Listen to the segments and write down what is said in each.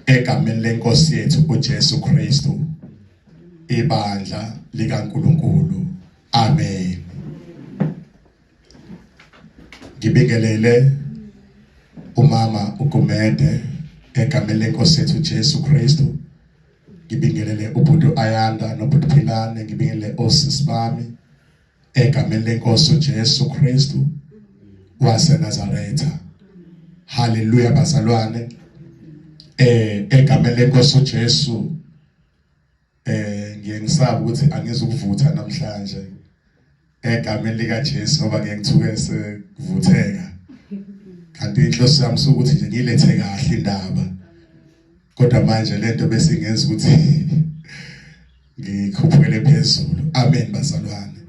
egameni lenkosi yethu uJesu Kristu, ibandla likaNkulunkulu. Amen. Ngibingelele umama uGumede egameni lenkosi yethu uJesu Kristu. Ngibingelele ubhuti Ayanda nobhuti Philane, ngibingelele osisi bami egameni lenkosi uJesu Kristu waseNazaretha. Hallelujah bazalwane. Egameni lenkosi uJesu ngiyengisaba ukuthi angizukuvutha namhlanje egameni lika Jesu ngoba ngiyengithuke sekuvutheka. Kanti inhloso yami ukuthi nje ngilethe kahle indaba. Kodwa manje lento bese ingenza ukuthi ngikhuphukele phezulu. Amen bazalwane.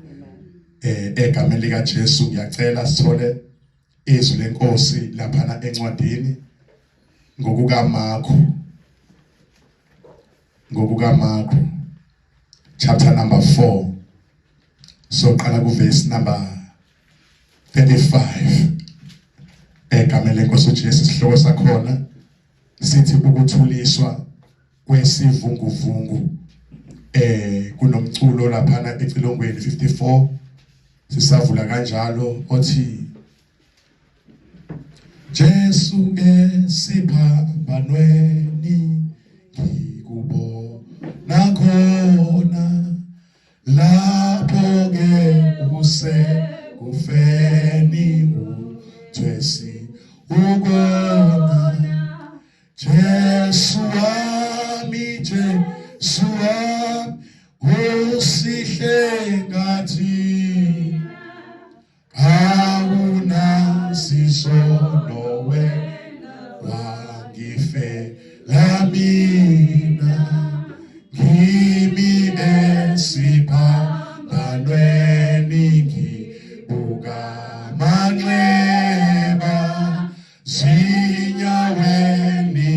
Egameni lika Jesu ngiyacela sithole izwi lenkosi lapha encwadini ngokukaMarko chapter number 4. So qala ku verse number 35. Egameni lenkosi uJesu sihloko sakhona sithi ukuthuliswa kwesivunguvungu. Kunomculo lapha eCilongweni 54 sisavula kanjalo othi Jesu esiphambanweni ngikubona khona lapho ke usekufeni uthwesi ukona Jesu wami usihle ngathi awunasisono wena wangifela mina ngimi esiphambanweni ngibuka manxeba zinyaweni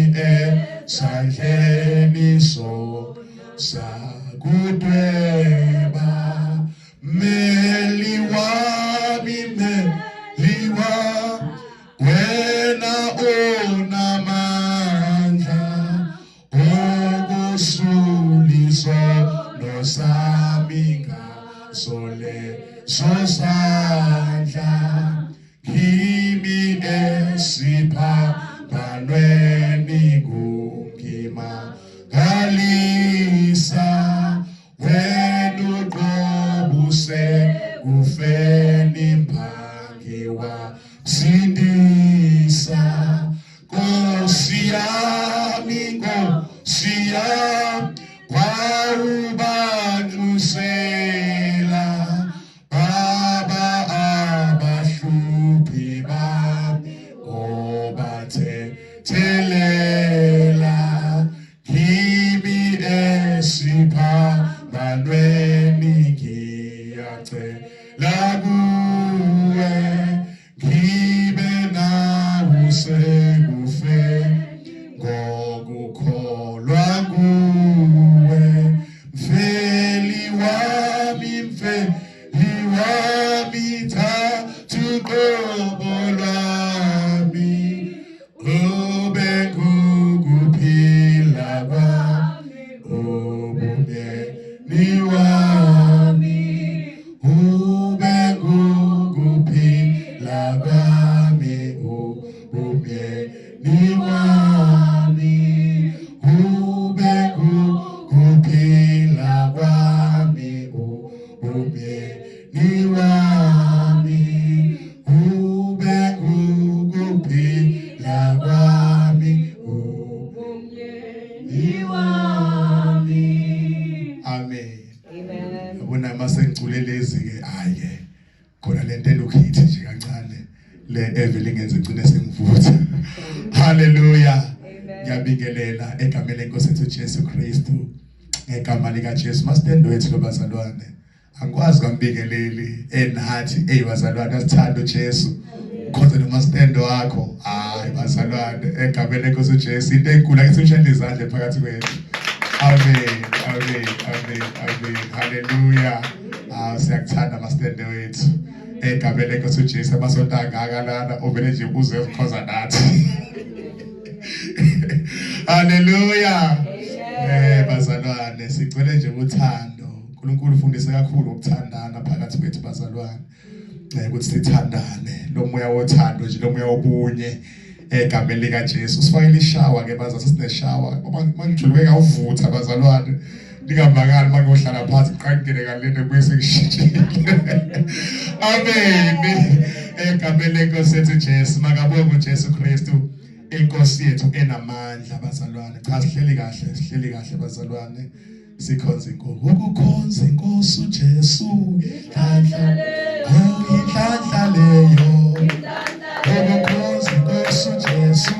esandleni sakudweba meli wami wena onamandla okusuliso sami ngasoleso sandla kimi esiphambanweni kungimangalisa wena uqobuse kufeni mphangiwa sindisa Nkosi yami wawubanxusela baba abahluphi bami obathethelela kimi esiphambanweni ngiyacela kuwe ngibe nawe sekufeni ngokukholwa kuwe mfeli wami thatha uqobo lwami ube ngukuphila kwami ubumyeni wami ube ngukuphila kwami ubumyeni wami ube ngukuphila kwami ubumyeni wami ube ngukuphila kwami ubumyeni wami. Amen. Amen. Abona masengculelezi ke hayi khona lento elokuthi nje kancane le evele ingenze igcine sengivutha. Hallelujah. Ngiyabingelela egameni lenkosi yethu Jesu Kristu. Ngegama lika Jesu masitendo wethu lobazalwane. Angikwazi kambingeleli enathi bazalwane asithanda uJesu. Khonza nomasitendo wakho. Hayi bazalwane egameni lenkosi uJesu into enkulu akuthushela izandla phakathi kwethu. Amen. Hallelujah. Siyakuthanda masitendo wethu. Egameni lenkosi uJesu amasonto angakalana ovele nje uze ukhoza nathi. Hallelujah. Bazalwane sicela nje uthando. uNkulunkulu ufundise kakhulu ukuthandana phakathi kwethu bazalwane. Ukuthi sithandane. Lo moya wothando nje lo moya obunye egameni lika Jesu. Sifakele ishawa ke bazalwane sineshawa. Mangijuluke ngawuvutha bazalwane. Ningamakani mangiyohlala phansi qhankele kalene bese ngishintshile. Amen. Egameni lenkosi yethu Jesu makabonge uJesu Kristu. Inkosi yethu enamandla bazalwane. Cha sihleli kahle bazalwane. Sikhonza inkosi. Ukukhonza inkosi uJesu. Inhlanhla leyo. Ukukhonza inkosi uJesu.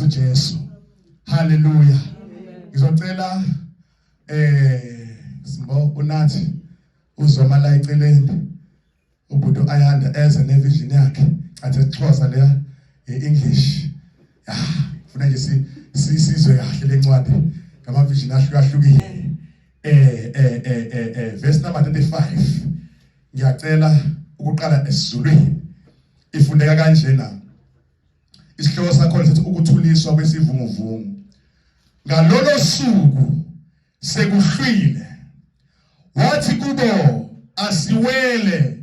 Jesu. Hallelujah. Ngizocela simbo unathi uzomala eceleni ubudo ayanda eze nevision yakhe athi sixhosa leya English. Ufuna nje sizwe kahle lencwadi ngama vision ahlukahlukile. Verse number 35. Ngiyacela ukuqala esiZulwini. Ifundeka kanjena. Isihloko sakho sithi ukuthuliswa kwesivunguvungu. Ngalolo suku sekuhlwile. Wathi kubo asiwele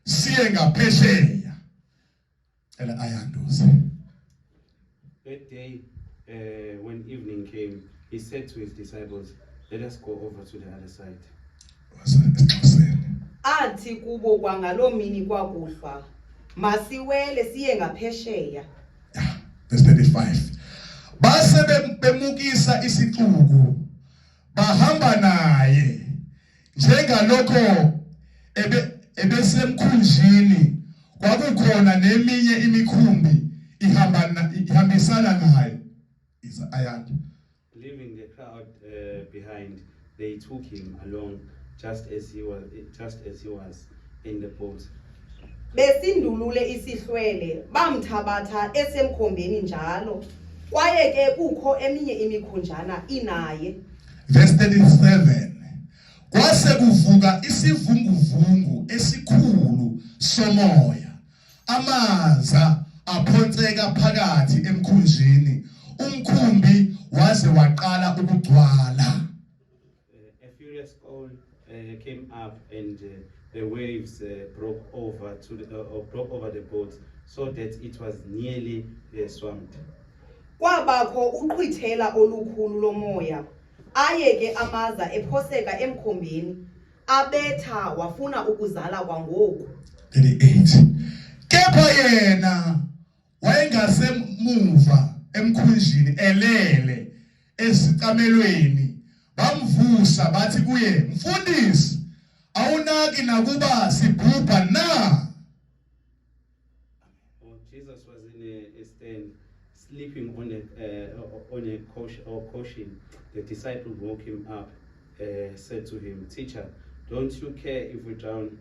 siye ngaphesheya. Ela ayanduze. That day when evening came, he said to his disciples, "Let us go over to the other side." Athi kubo kwangalo mini kwakuhlwa. Masiwele siye ngaphesheya. Verse 35. Base bemukisa isixuku bahamba naye njengalokho ebesemkhunjini kwakukhona neminye imikhumbi ihambisana naye. Ayanda. Leaving the crowd behind, they took him along just as he was in the boat. Besindulule isihlwele bamthabatha esemkhombeni njalo. kwaye ke kukho eminye imikhunjana inaye. Verse 37. Kwase kuvuka isivunguvungu esikhulu somoya. Amaza aphonseka phakathi emkhunjini. Umkhumbi waze waqala ukugcwala. A furious squall came up, and the waves broke over the boat, so that it was nearly swamped. Kwabakho uqhwithela olukhulu lomoya. Aye ke amaza ephoseka emkhombeni, abetha wafuna ukuzala kwangoku. 38. Kepha yena wayengasemuva emkhunjini elele esicamelweni. Bamvusa bathi kuye, Mfundisi, awunaki nakuba sibhubha na? Jesus was in a stand, sleeping on a cushion. The disciple woke him up, said to him, Teacher, don't you care if we drown?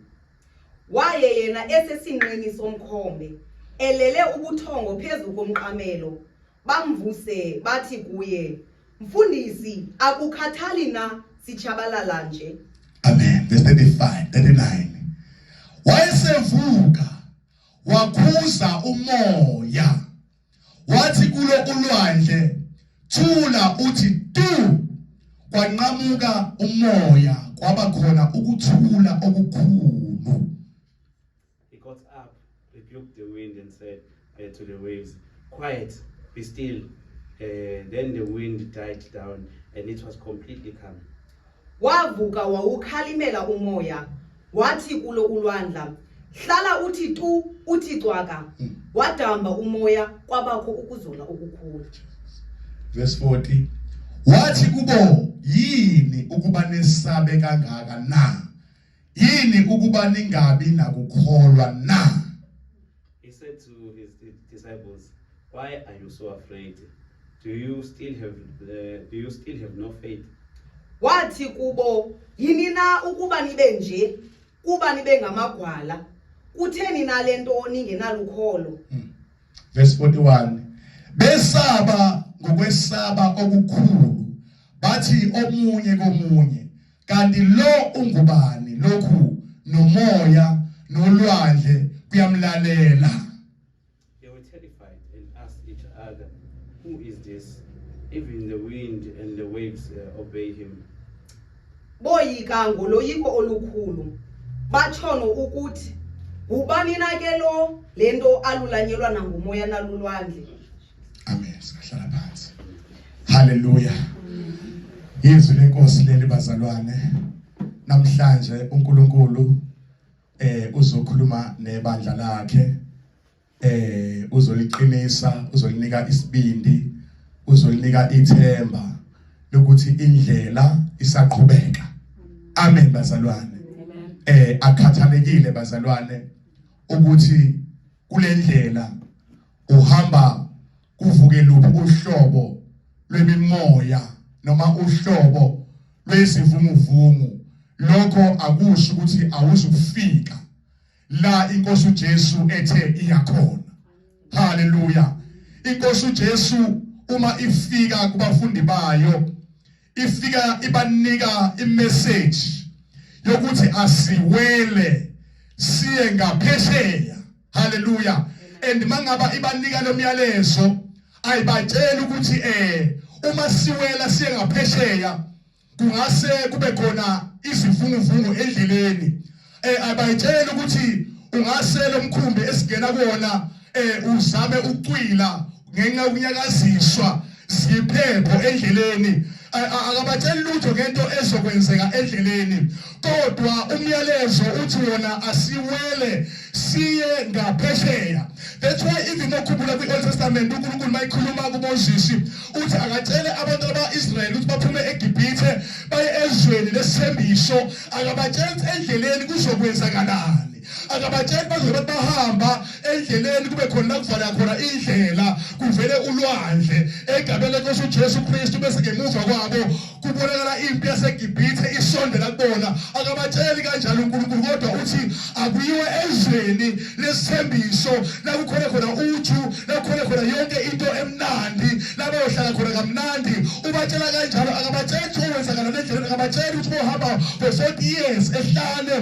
Waye yena esesinqeni somkhombe, elele ubuthongo phezu komqamelo. Bamvuse bathi kuye, Mfundisi, akukhathali na sichabalala nje? Amen. Verse 35, 39. Wayesevuka wakhuza umoya. Wathi kulo ulwandle, thula uthi tu. Kwanqamuka umoya, kwaba khona ukuthula okukhulu. He got up, rebuked the wind, and said to the waves, Quiet, be still. Then the wind died down, and it was completely calm. Wavuka wawukhalimela umoya, wathi kulo ulwandla, hlala uthi tu, uthi cwaka. Wadamba umoya, kwabakho ukuzola okukhulu. Verse 40. Wathi kubo, yini ukuba nesabe kangaka na? Yini ukuba ningabi nakukholwa na? He said to his disciples, Why are you so afraid? Do you still have no faith? Wathi kubo, yini na ukuba nibe nje, kuba nibe ngamagwala, kutheni na lento ningenalukholo? Verse 41. Besaba ngokwesaba okukhulu, bathi omunye komunye, kanti lo ungubani lokhu nomoya nolwandle kuyamlalela? They were terrified and asked each other, Who is this? Even the wind and the waves obey him. Boyika ngoloyiko olukhulu, batshono ukuthi, ubani na ke lo lento alulanyelwa nangumoya nalulwandle? Amen. Sihlala phansi. Hallelujah. Yizwi lenkosi leli bazalwane. Namhlanje uNkulunkulu uzokhuluma nebandla lakhe. Uzoliqinisa, uzolinika isibindi, uzolinika ithemba lokuthi indlela isaqhubeka. Amen bazalwane. Akhathalekile bazalwane ukuthi kulendlela uhamba kuvuke luphi uhlobo lwemimoya noma uhlobo lwesivunguvungu, lokho akusho ukuthi awuzukufika la inkosi uJesu ethe iyakhona. Hallelujah. Inkosi uJesu uma ifika kubafundi bayo, ifika ibanika imessage yokuthi asiwele siye ngaphesheya. Hallelujah. And mangaba ibanika lo myalezo, ayibatshela ukuthi uma siwela siye ngaphesheya kungase kube khona izivunguvungu endleleni. Abayitshela ukuthi ungase lo mkhumbi esigena kuona uzame ucwila ngenxa yokunyakaziswa siphepho endleleni. Akabatshela lutho ngento ezokwenzeka endleleni, kodwa umyalezo uthi wona asiwele siye ngaphesheya. That's why even okhumbula kwi-Old Testament uNkulunkulu mayikhuluma kuMoses uthi akatshele abantu baka-Israyeli ukuthi baphume eGibhithe baye ezweni lesithembiso, akabatshela ukuthi endleleni kuzokwenzakalani. Akabatshela bazobe bahamba endleleni kube khona la kuvala khona indlela, kuvele ulwandle egabeni lenkosi uJesu Kristu, bese ngemuva kwabo kubonakala impi yaseGibhithe isondela kubona. Akabatsheli kanjalo uNkulunkulu, kodwa uthi akuyiwe ezweni lesithembiso la kukhona khona uju, la kukhona khona yonke into emnandi, la khona kamnandi ubatshela kanjalo akabatshela ukwenzakala lendlela akabatshela ukuthi bohamba for 40 years ehlane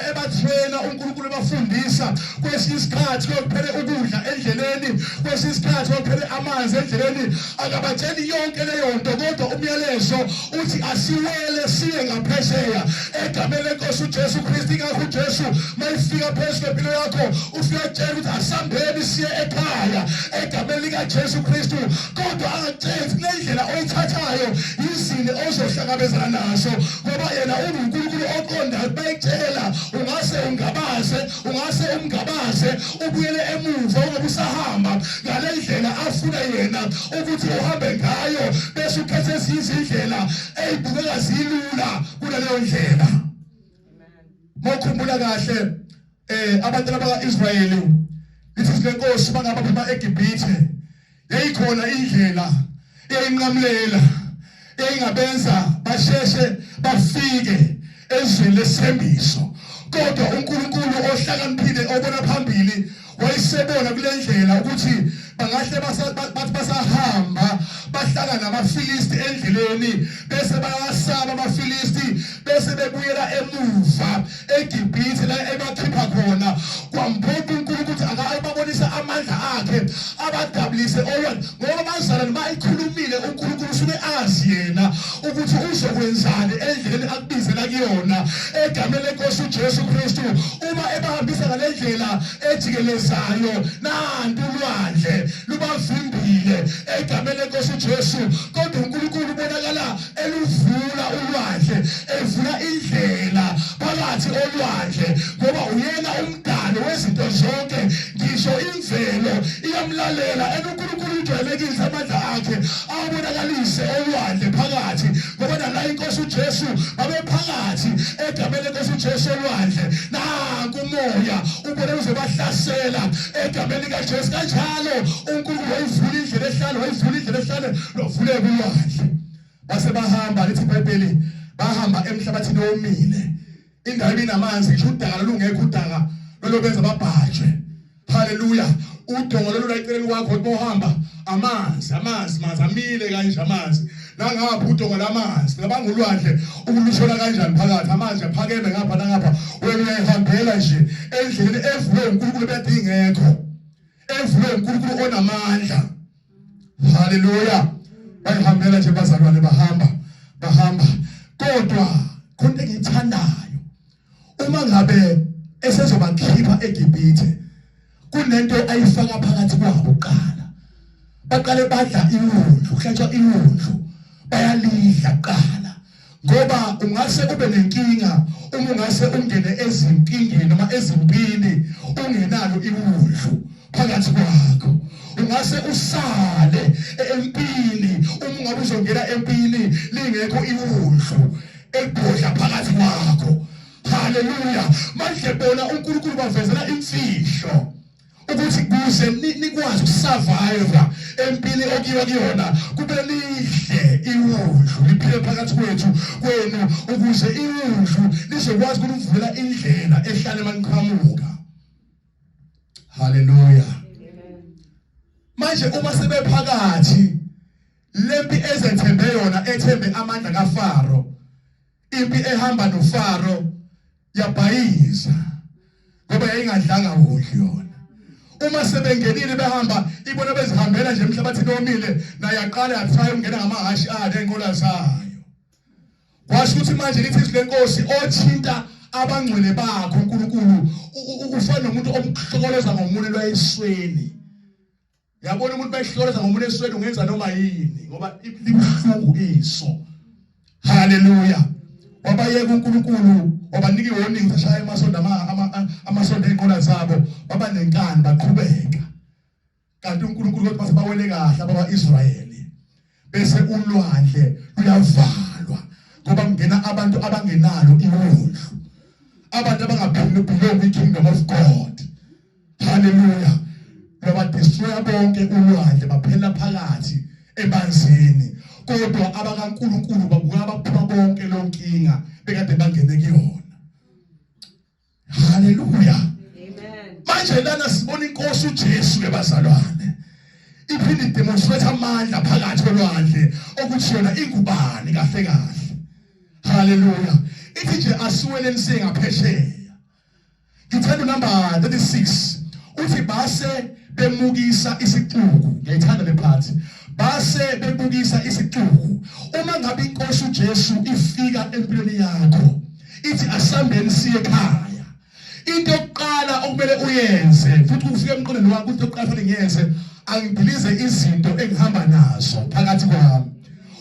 ebatrainer uNkulunkulu ebafundisa kwesinye isikhathi kuphele ukudla endleleni kwesinye isikhathi kuphele amanzi endleleni akabatsheli yonke leyo nto kodwa umyalezo uthi asiwele siye ngaphesheya egameni lenkosi uJesu Kristu ngakho uJesu mayifika phezulu empilo yakho ufika tshela ukuthi asambeni siye ekhaya egameni likaJesu Kristu kodwa angaceli lendlela oyithathayo izini ozohlangabezana nazo ngoba yena uNkulunkulu oqondayo bayitshela ungase ungabaze ubuyele emuva ungabe usahamba ngale ndlela afuna yena ukuthi uhambe ngayo bese ukhethe izindlela ezibukeka zilula kuleyo ndlela. Mokhumbula kahle abantu bakaIsrayeli lithi lenkosi bangaba phuma eGibhithe yayikhona indlela eyinqamulela eyingabenza basheshe bafike ezweni lesembiso kodwa uNkulunkulu ohlakaniphile obona phambili wayisebona kule ndlela ukuthi bangahle basahamba bahlala namaFilisti endleleni bese bayasaba amaFilisti bese bebuyela emuva eGibhithe la ebakhipha khona kwambona uNkulunkulu ukuthi akayibabonisa amandla akhe abadabulise ngoba bazalwane bayikhulumile uNkulunkulu usuke azi yena ukuthi uzokwenzani endleleni akubizela kuyona egameni lenkosi uJesu Kristu uma ebahambisa ngale ndlela ejikelezayo nantu ulwandle lubavimbile egameni lenkosi uJesu kodwa uNkulunkulu ubonakala eluvula ulwandle evula indlela phakathi olwandle ngoba uyena umdali wezinto zonke ngisho imvelo iyamlalela uNkulunkulu ujwayelekile amandla akhe abonakalise olwandle phakathi ngoba la inkosi uJesu babe phakathi egameni lenkosi uJesu olwandle nanku umoya ubone uzobahlasela egameni likaJesu kanjalo uNkulunkulu wayivula indlela ehlale lovuleke ulwandle base bahamba lithi iBhayibheli bahamba emhlabathini omile indawo inamanzi ngisho udaka lungekho udaka lolobenza babhajwe. Haleluya. Udongo lolu la eceleni kwakho bohamba amanzi amile kanje amanzi nangapha udongo lamanzi ngabanga ulwandle ukulushola kanjani phakathi amanzi aphakeme ngapha nangapha wena uyahambela nje endleleni evulwe uNkulunkulu bedingekho evulwe uNkulunkulu onamandla. Haleluya. Bayihambela nje bazalwane bahamba kodwa konke engithandayo uma ngabe esezobakhipha eGibhithe kunento ayifaka phakathi kwabo kuqala baqale badla iwundlu kuhlatshwa iwundlu bayalidla kuqala ngoba ungase ube nenkinga uma ungase ungene ezinkingeni noma ezimpini ungenalo iwundlu phakathi kwakho ungase usale empini uma ungabe uzongena empini lingekho iwundlu elibhodla phakathi kwakho. Haleluya. Manje bona uNkulunkulu bavezela imfihlo ukuthi kuze nikwazi ukusurvive empini okuyiwa kuyona kube lihle iwundlu liphile phakathi kwenu ukuze iwundlu lizokwazi ukuvula indlela ehlale maniqhamuka. Haleluya. Manje uma sebephakathi lempi ezethembe yona ethembe amandla kaFaro impi ehamba noFaro yabhayiza ngoba yayingadlanga kuhle yona. Uma sebengenile behamba ibona bezihambela nje emhlabathini omile naye yaqala yathaya ungena ngamahashi nenqola zayo. Kwasho ukuthi manje lithi lenkosi othinta abangcwele bakho uNkulunkulu ufana nomuntu omhlokoleza ngomunwe lwayisweni. Yabona umuntu bayihlokoleza ngomunwe esweni ungenza noma yini ngoba libuhlungu iso. Haleluya. Wabayeka uNkulunkulu wabanika warning sashaya amasondo enqola zabo baba nenkani baqhubeka kanti uNkulunkulu kodwa base bawele kahle abaIsrayeli bese ulwandle luyavalwa ngoba kungena abantu abangenalo iwundlu abantu abangaphili kingdom of God. Haleluya. Baba destroy bonke ulwandle baphela phakathi emanzini kodwa abakaNkulunkulu babuya baphuma bonke lonkinga bekade bangene kuyona. Haleluya. Amen. Manje lana sibona inkosi uJesu lebazalwane iphinde demonstrate amandla phakathi kolwandle okuthi yona ingubani kahle kahle. Hallelujah. Ithi nje asiweleni singaphesheya. Ngithanda number 36. Uthi base bemukisa isixuku. Ngiyayithanda le part. Base bebukisa isixuku. Uma ngabe inkosi uJesu ifika empilweni yakho, ithi asambeni siye ekhaya. Into yokuqala okumele uyenze futhi ufike emqondweni wakho into yokuqala fanele ngiyenze angidilize izinto engihamba nazo phakathi kwami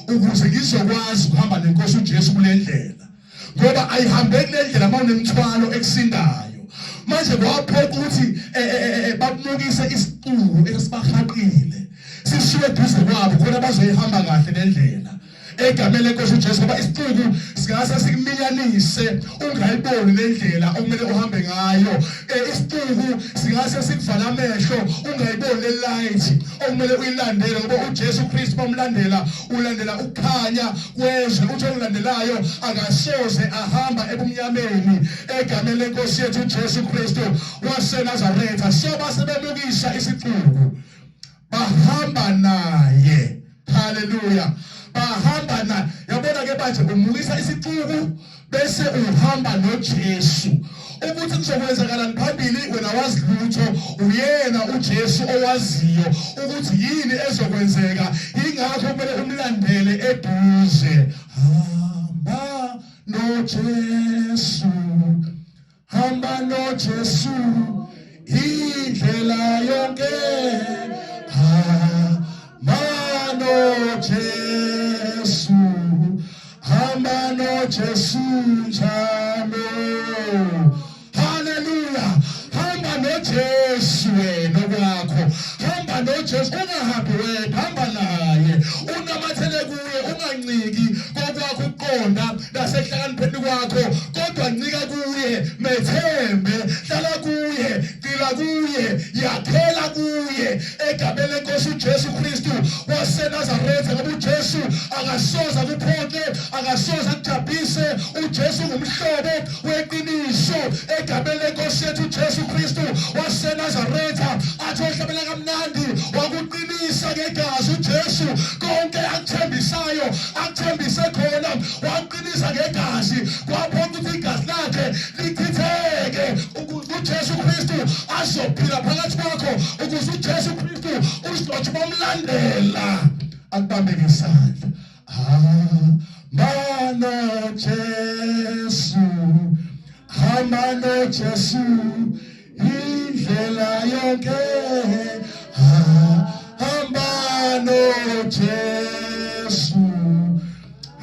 ukuze ngizokwazi ukuhamba nenkosi uJesu kule ndlela, ngoba ayihambe kule ndlela mawunemthwalo ekusindayo. Manje kwaphoqa ukuthi babukise isixuku esibahaqile sishiwe duze kwabo khona bazoyihamba kahle le ndlela. Egameni lenkosi uJesu, ngoba isixuku singase sikuminyanise ungayiboni le ndlela okumele uhambe ngayo. Isixuku singase sikuvala amehlo ungayiboni le light okumele uyilandele, ngoba uJesu Kristu bamlandela ulandela ukukhanya kwezwe. Uthi ongilandelayo akasoze ahamba ebumnyameni. Egameni lenkosi yethu uJesu Kristu waseNazaretha. So basebemukisa isixuku bahamba naye. Hallelujah. Bahamba na yabona ke manje umukisa isixuku bese uhamba noJesu ukuthi kuzokwenzakalani phambili wena wazi lutho. Uyena uJesu owaziyo ukuthi yini ezokwenzeka, ingakho kumele umlandele eduze. Hamba noJesu, hamba noJesu indlela yonke. Hamba noJesu, hamba noJesu njalo. Hallelujah. Hamba noJesu wena kwakho. Hamba noJesu, ungahambi wedwa, hamba naye. Unamathele kuye, unganciki kokwakho uqonda nasehlakanipheni kwakho, kodwa ncika kuye, methembe, hlala kuye, gcila kuye, yakhela kuye. Egameni lenkosi uJesu Kristu waseNazaretha, ngoba uJesu akasoze akuphoxe, akasoze akujabhise. uJesu ngumhlobo weqiniso. Egameni lenkosi yethu uJesu Kristu waseNazaretha, athi ohlabela kamnandi wakuqinisa ngegazi. uJesu konke akuthembisayo akuthembise khona waqinisa ngegazi, kwaphoqa ukuthi igazi lakhe lichitheke ukuze uJesu Kristu azophila phakathi kwakho, ukuze uJesu Kristu usizothi bomlandela akubambe ngesandla. Hamba noJesu, hamba noJesu indlela yonke. Hamba noJesu,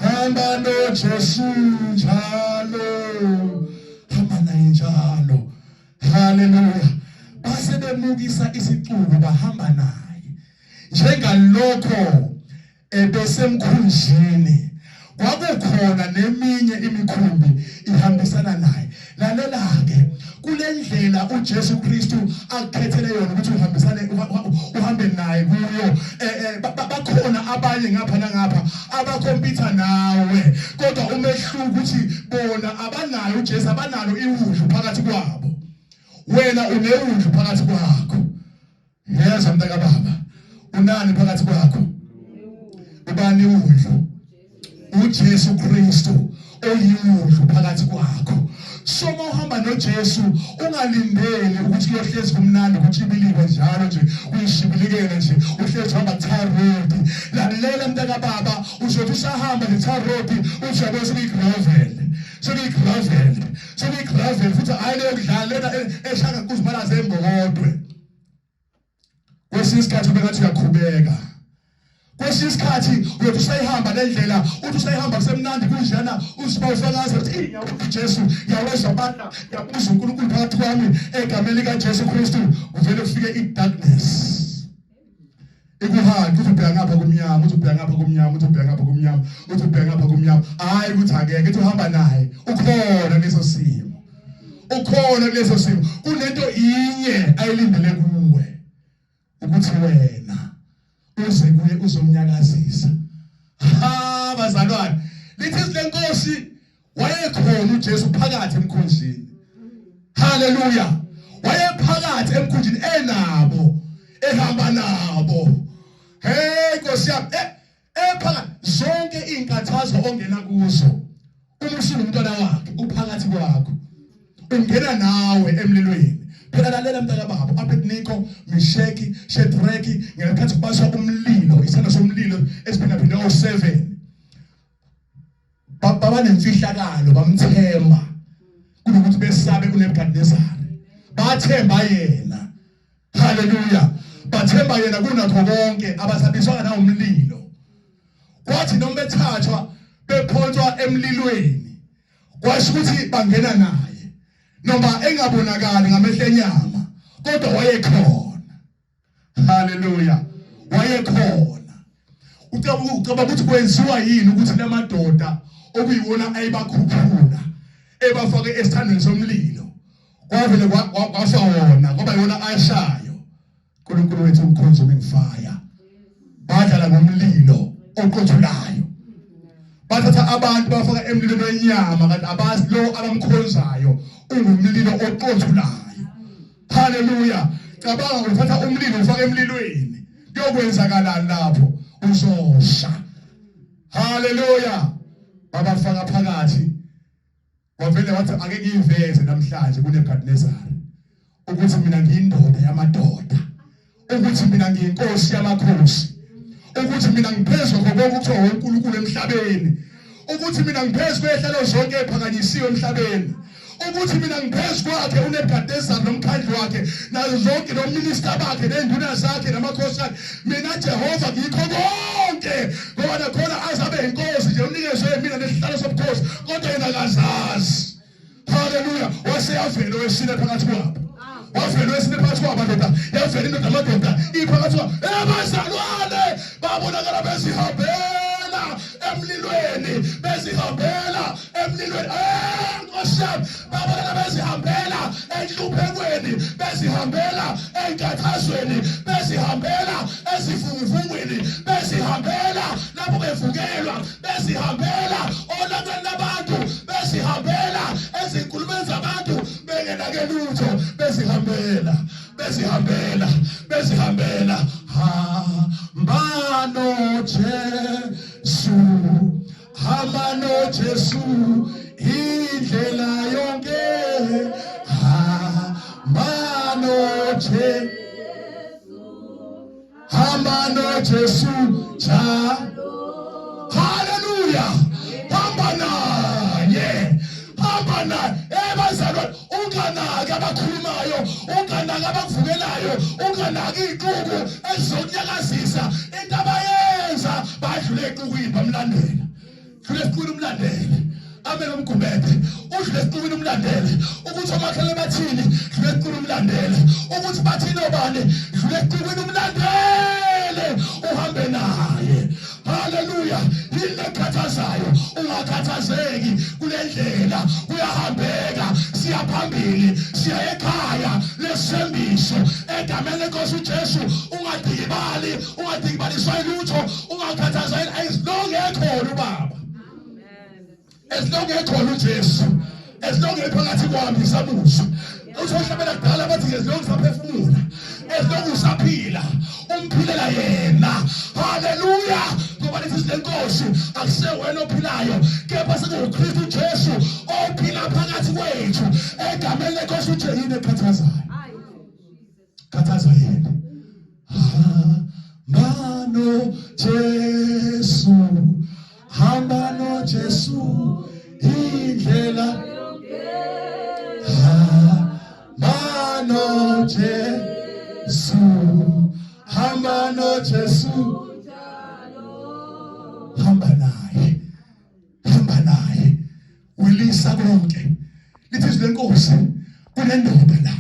hamba noJesu njalo, hamba naye njalo. Hallelujah. Base bemukisa isixuku bahamba naye njengalokho besemkhunjini. Kwakukhona neminye imikhumbi ihambisana naye. Lalela-ke kule ndlela uJesu Kristu akukhethele yona ukuthi uhambe naye kuyo. Bakhona abanye ngapha nangapha abakhompitha nawe, kodwa umehluko ukuthi bona abanayo uJesu, abanalo iwundlu phakathi kwabo, wena unewundlu phakathi kwakho. Yeza mntaka baba, unani phakathi kwakho? Ubani iwundlu? uJesu Kristu oyiwundlu phakathi kwakho. So mawuhamba noJesu ungalindeli ukuthi kuyohlezi kumnandi ukuthi ibiliwe njalo nje uyishibilikele nje uhlezi hamba tar road. Lalela mntaka baba, uzothi usahamba ngetar road uzobe sokuyigravel futhi ayile yokudlalela eshaka kuzimala zembokodwe. Kwesinye isikhathi ubekathi uyakhubeka, kwesinye isikhathi uyothi usayihamba le ndlela, uthi usayihamba kusemnandi kunjena uziba ufakaza ukuthi uJesu yawezwa amandla, yabuza uNkulunkulu phakathi kwami. Egameni likaJesu Kristu uvele ufike i-darkness ikuhange, uthi ubheka ngapha kumnyama, uthi ubheka ngapha kumnyama, uthi ubheka ngapha kumnyama, uthi ubheka ngapha kumnyama. Hayi ukuthi angeke, uthi uhamba naye. Ukhona leso simo, ukhona leso simo. Kunento inye ayilindele kuwe ukuthi wena uze kuye uzomnyakazisa. Bazalwane, lithi lenkosi wayekhona uJesu phakathi emkhunjini. Hallelujah. Wayephakathi emkhunjini enabo, ehamba nabo. hey Nkosi yami phakathi zonke izinkathazo ongena kuzo uma usungumntwana wakhe uphakathi kwakho ungena nawe emlilweni phela lalela mntana baba Abednego Meshaki Shadraki ngekhathi kubaswa umlilo isithando somlilo esiphindaphinde o7 baba nemfihlakalo bamthemba kunokuthi besabe kuNebukadnezar bathemba yena haleluya bathemba yena kunakho konke abasabiswa na umlilo kwathi noma bethathwa bephonswa emlilweni kwasho ukuthi bangena naye noma engabonakali ngamehlo enyama kodwa wayekhona haleluya wayekhona ucaba ukuthi kwenziwa yini ukuthi lamadoda okuyiwona ayibakhuphula ebafake esithandweni somlilo kwavele kwafa wona ngoba yona ayishayo uNkulunkulu wethu ukhonzoming fire badlala ngomlilo oqothulayo bathatha abantu bafaka emlilweni wenyama kanti abazi lo abamkhonzayo ungumlilo oqothulayo haleluya cabanga uthatha umlilo ufaka emlilweni kuyokwenzakalani lapho uzosha haleluya babafaka phakathi wavele wathi ake ngiveze namhlanje kuNebukadnezar ukuthi mina ngiyindoda yamadoda ukuthi mina ngiyinkosi yamakhosi ukuthi mina ngiphezulu konke ukuthiwa uNkulunkulu emhlabeni ukuthi mina ngiphezulu kwehlelo zonke ephakanyisiwe emhlabeni ukuthi mina ngiphezulu kwakhe uNebukadnezar nomkhandlu wakhe nazo zonke nominister bakhe nenduna zakhe namakhosi akhe mina Jehova ngikho konke ngoba nakhona azabe inkosi nje unikezwe mina nesihlalo sobukhosi kodwa yena akazazi haleluya waseyavela wesine phakathi kwabo wavela wesine phakathi kwabo ndoda yavela indoda amadoda iphakathi kwabo abazalwane babonakala bezihambela emlilweni Nkosi babonakala bezihambela enhluphekweni bezihambela enkathazweni bezihambela ezifungufungweni bezihambela lapho bevukelwa bezihambela olakeni labantu bezihambela ezinkulumeni zabantu bengenake lutho bezihambela hamba no Jesu indlela yonke hamba no Jesu haleluya hamba naye ebazalwane unganaki abakhulumayo unganaki abakuvukelayo unganaki iquku ezizokunyakazisa into abayenza badlule equkwini bamlandela dlule equkwini umlandela amele umgubede udlule equkwini umlandela ukuthi amakhala bathini dlule equkwini umlandela ukuthi bathini obani dlule equkwini umlandela uhambe naye haleluya yile khathazayo ungakhathazeki kule ndlela uyahambeka siyaphambili siya ekhaya lesembiso egameni lenkosi uJesu ungadikibaliswa lutho ungakhathazeki as long ekhona ubaba as long ekhona uJesu as long ephakathi kwami samusa uzohlabela kudala bathi as long saphefumula as long usaphila umphilela yena haleluya ngoba lithi lenkosi akusewena ophilayo kepha sekuKristu Jesu ophila phakathi kwethu egameni lenkosi uJesu yini khathaza yena hamba no Jesu indlela hamba no Jesu hamba naye wilisa konke lithi lenkosi kunendoda la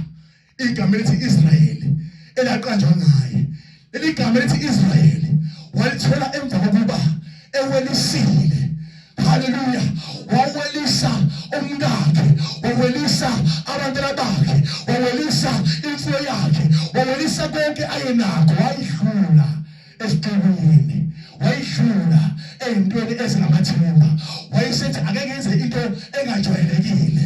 igama lithi Israyeli elaqanjwa ngaye eligama lithi Israyeli walithola emva kokuba ewelisile haleluya wawelisa umkakhe wawelisa abantwana bakhe wawelisa imfuyo yakhe wawelisa konke ayenakho wayihlula esiqubini wayihlula eyintweni ezingamathemba wayesethi ake ngenze into engajwayelekile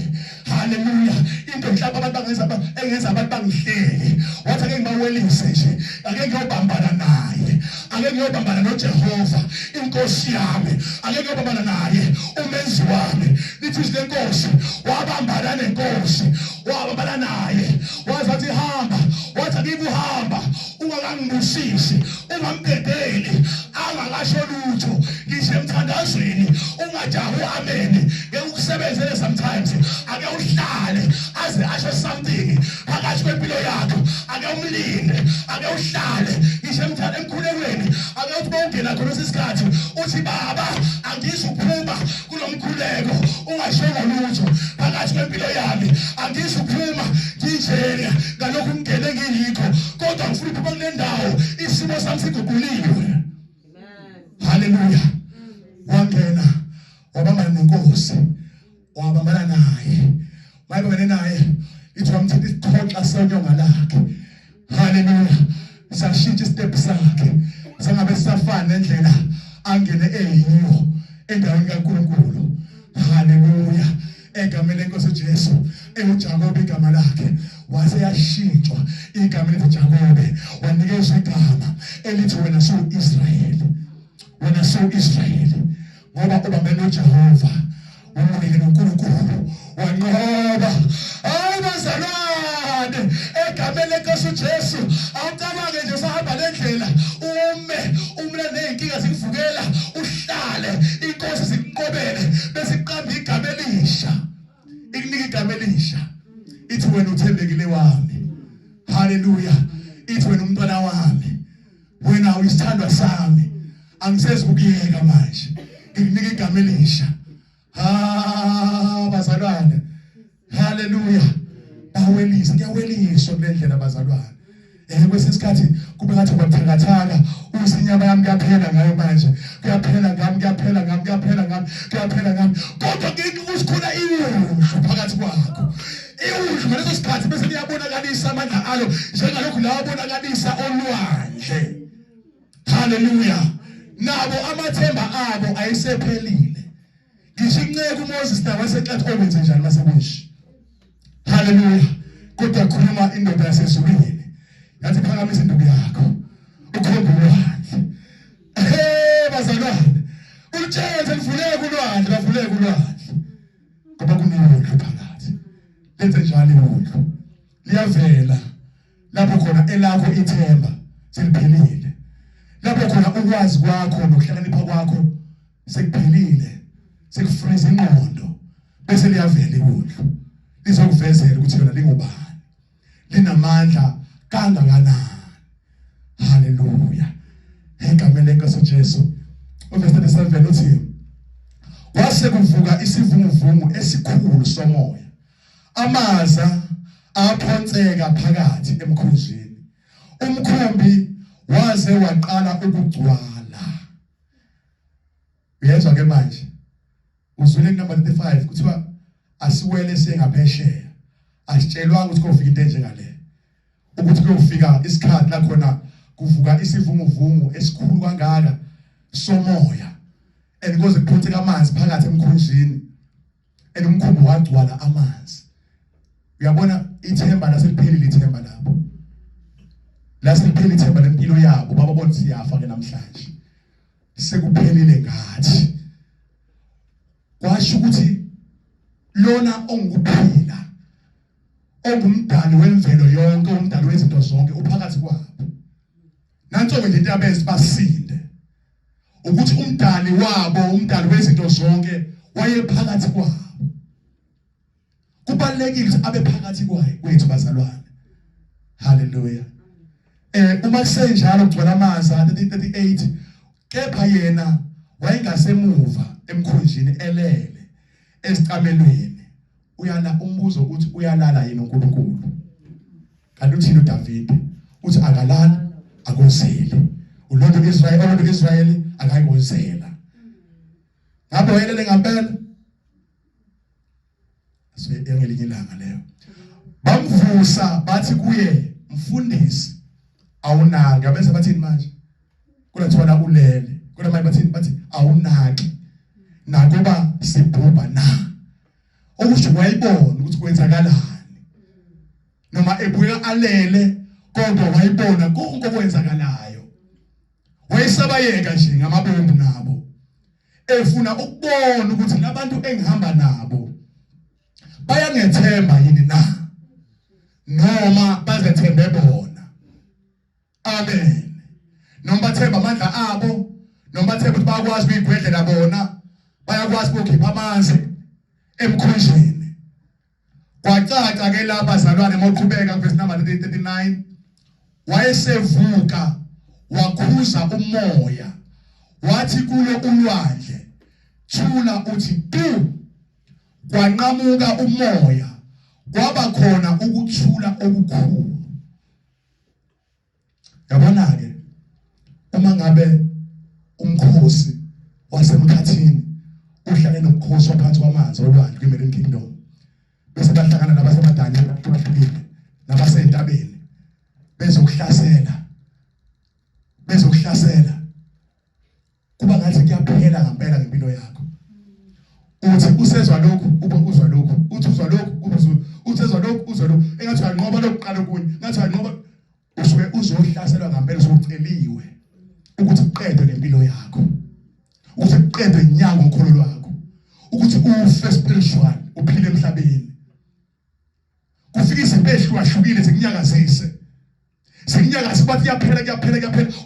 haleluya into mhlawumbe abantu engenza abantu bangihleke wathi ake ngibawelise nje ake ngiyobambana naye ake ngiyobambana noJehova inkosi yami ake ngiyobambana naye umenzi wami lithi lenkosi wabambana nenkosi wabambana naye wathi hamba wathi ngikuhamba ungakangibusisi ungamgedeli angakasho lutho ngisho emthandazweni ungajahu amen ngekukusebenzele sometimes ake uhlale aze asho something phakathi kwempilo yakho ake umlinde ake uhlale ngisho emkhulekweni ake uthi bawungena khona isikhathi uthi baba angizuphuma kulomkhuleko ungashongo lutho phakathi kwempilo yami angizuphuma nginjena ngalokhu ngingene ngiyikho kodwa ngifuna ukuphuma kule ndawo isimo sami siguguliwe. Haleluya. Wangena wabambana nenkosi wabambana naye mayibambane naye ithi wamthetha isixhoxa senyonga lakhe. Haleluya. Sashintsha step sakhe sangabe safana nendlela angene eyiyo endaweni kaNkulunkulu. Haleluya. Egameni lenkosi uJesu uJakobe igama lakhe wase yashintshwa igama lithi Jakobe wanikezwa igama elithi wena Israyeli. Wena Israyeli ngoba ubambene noJehova umuleke noNkulunkulu wanqoba abazalwane egameni lenkosi uJesu awucabange nje sahamba lendlela umle nezinkinga zikuvukela uhlale inkosi zikuqobele bese iqamba igama elisha ikunika igama elisha ithi wena uthembekile wami. Haleluya. Ithi wena umntwana wami wena uyisithandwa sami angisezi ukuyeka manje ikunika igama elisha. Bazalwane. Haleluya. Bawelisa ngiyaweliswa kule ndlela bazalwane. Kwesikhathi kube ngathi kwathakathaka usinyama yami kuyaphela ngayo manje kuyaphela ngami kodwa ngeke usikhona iwuhlu phakathi kwakho iwuhlu ngaleso sikhathi bese liyabonakalisa amandla alo njengalokhu la abonakalisa olwandle. Haleluya. Nabo amathemba abo ayisephelile ngisho inceke uMoses nawe seqathi okwenze njani masekusho. Haleluya. Kodwa khuluma indoda yasezulwini yathi phakamisa induku yakho ukhombe ulwandle. Bazalwane ulutsheze livuleke ulwandle bavuleke ulwandle ngoba kunewuhlu phakathi. Lenze njalo iwuhlu liyavela lapho khona elakho ithemba seliphelile lapho khona ukwazi kwakho nokuhlakanipha kwakho sekuphelile sekufreeze ingqondo bese liyavela iwuhlu lizokuvezela ukuthi yona lingubani linamandla kangakanani. Haleluya. Egameni lenkosi uJesu uverse 37 uthi wase kuvuka isivunguvungu esikhulu somoya amaza aphonseka phakathi emkhunjini umkhumbi waze waqala ukugcwala. Uyezwa ke manje uzwile number 35 kuthiwa asiwele sengaphesheya asitshelwa ukuthi kufika into enjengale ukuthi kuyofika isikhathi la khona kuvuka isivunguvungu esikhulu kangaka somoya enikoze kuphontheka amanzi phakathi emkhunjini umkhumbi wagcwala amanzi. Uyabona ithemba laseliphelile ithemba lapho laseliphelile ithemba lempilo yabo bababona siyafa ke namhlanje sekuphelile ngathi kwasho ukuthi lona ongukuphila ongumdali wemvelo yonke umdali wezinto zonke uphakathi kwabo. Nanso ke into yabenza basinde ukuthi umdali wabo umdali wezinto zonke wayephakathi kwabo. Kubalekile ukuthi abe phakathi kwethu bazalwane. Haleluya. Uma kusenjalo kugcwala amanzi 38 kepha yena wayengasemuva emkhunjini elele esicamelweni uyala umbuzo uthi uyalala yini uNkulunkulu. Kanti uthini uDavid uthi akalala akozeli ulonto Israyeli akayikozela. Ngabe wayelele ngempela engelinye ilanga leyo bamvusa bathi kuye mfundisi awunaki abenza bathini manje kulathiwa ulele kodwa manje bathi awunaki nakuba sibhubha na okusho wayibona ukuthi kwenzakalani noma ebuya alele kodwa wayibona konke okwenzakalayo wayesabayeka nje ngamabombu nabo efuna ukubona ukuthi labantu engihamba nabo bayangethemba yini na noma bazethembe bona. Amen. Noma bathemba amandla abo noma bathemba ukuthi bayakwazi ukuyigwedlela bona bayakwazi ukukhipha amanzi emkhunjini. Kwacaca ke lapha bazalwane moqhubeka verse number 39 wayesevuka wakhuza umoya wathi kulo ulwandle thula uthi tu kwanqamuka umoya kwaba khona ukuthula okukhulu. Yabona ke uma ngabe umkhosi wasemkhathini uhlale nomkhosi ophansi kwamanzi olwandle kwiMarian Kingdom bese bahlangana nabasemadanyeni abahlukile nabasentabeni bezokuhlasela kuba ngathi kuyaphela ngempela ngempilo yakho. Uthi usezwa lokhu uba uzwa lokhu uthi uzwa lokhu uthezwa lokhu uzwa lokhu engathi uyanqoba lokuqala kunye ngathi uyanqoba usuke uzohlaselwa ngempela sokuceliwe ukuthi uqede lempilo yakho ukuthi uqede inyanga ngokholo lwakho ukuthi ufe spiritual uphile emhlabeni kufika izinto ezihlukile zikunyakazise sinyakazi bathi kuyaphela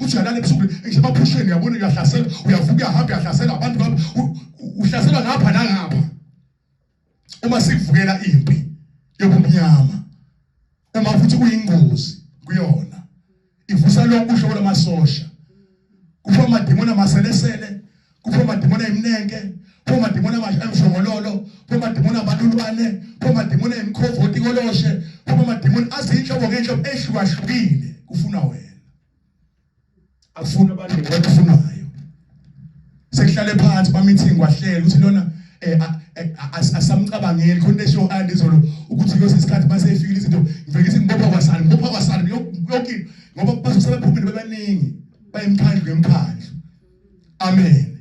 uthi uyalala ebusuku nje baphusheni uyabona uyahlasela uyavuka uyahamba uyahlasela abantu uhlaselwa ngapha nangapha. Uma sikuvukela impi yobumnyama uma futhi kuyingozi kuyona ivusa lonke uhlobo lamasosha kuphuma amademoni amaselesele kuphuma amademoni eminenke kuphuma amademoni amshongololo kuphuma amademoni abalulwane kuphuma amademoni emkhovoti koloshe kuphuma amademoni azinhlobo ngenhlobo ehlukahlukile kufuna wena akufuna abantu abakufunayo. Sekuhlale phansi ba meeting kwahlela ukuthi lona asamcabangeli khona esho andizolo ukuthi yosisikhathi mase efikile izinto ngivekise ngibopha kwasani yonke ngoba bazosebephumile bebaningi bayemkhandlu yemkhandlu. Amen.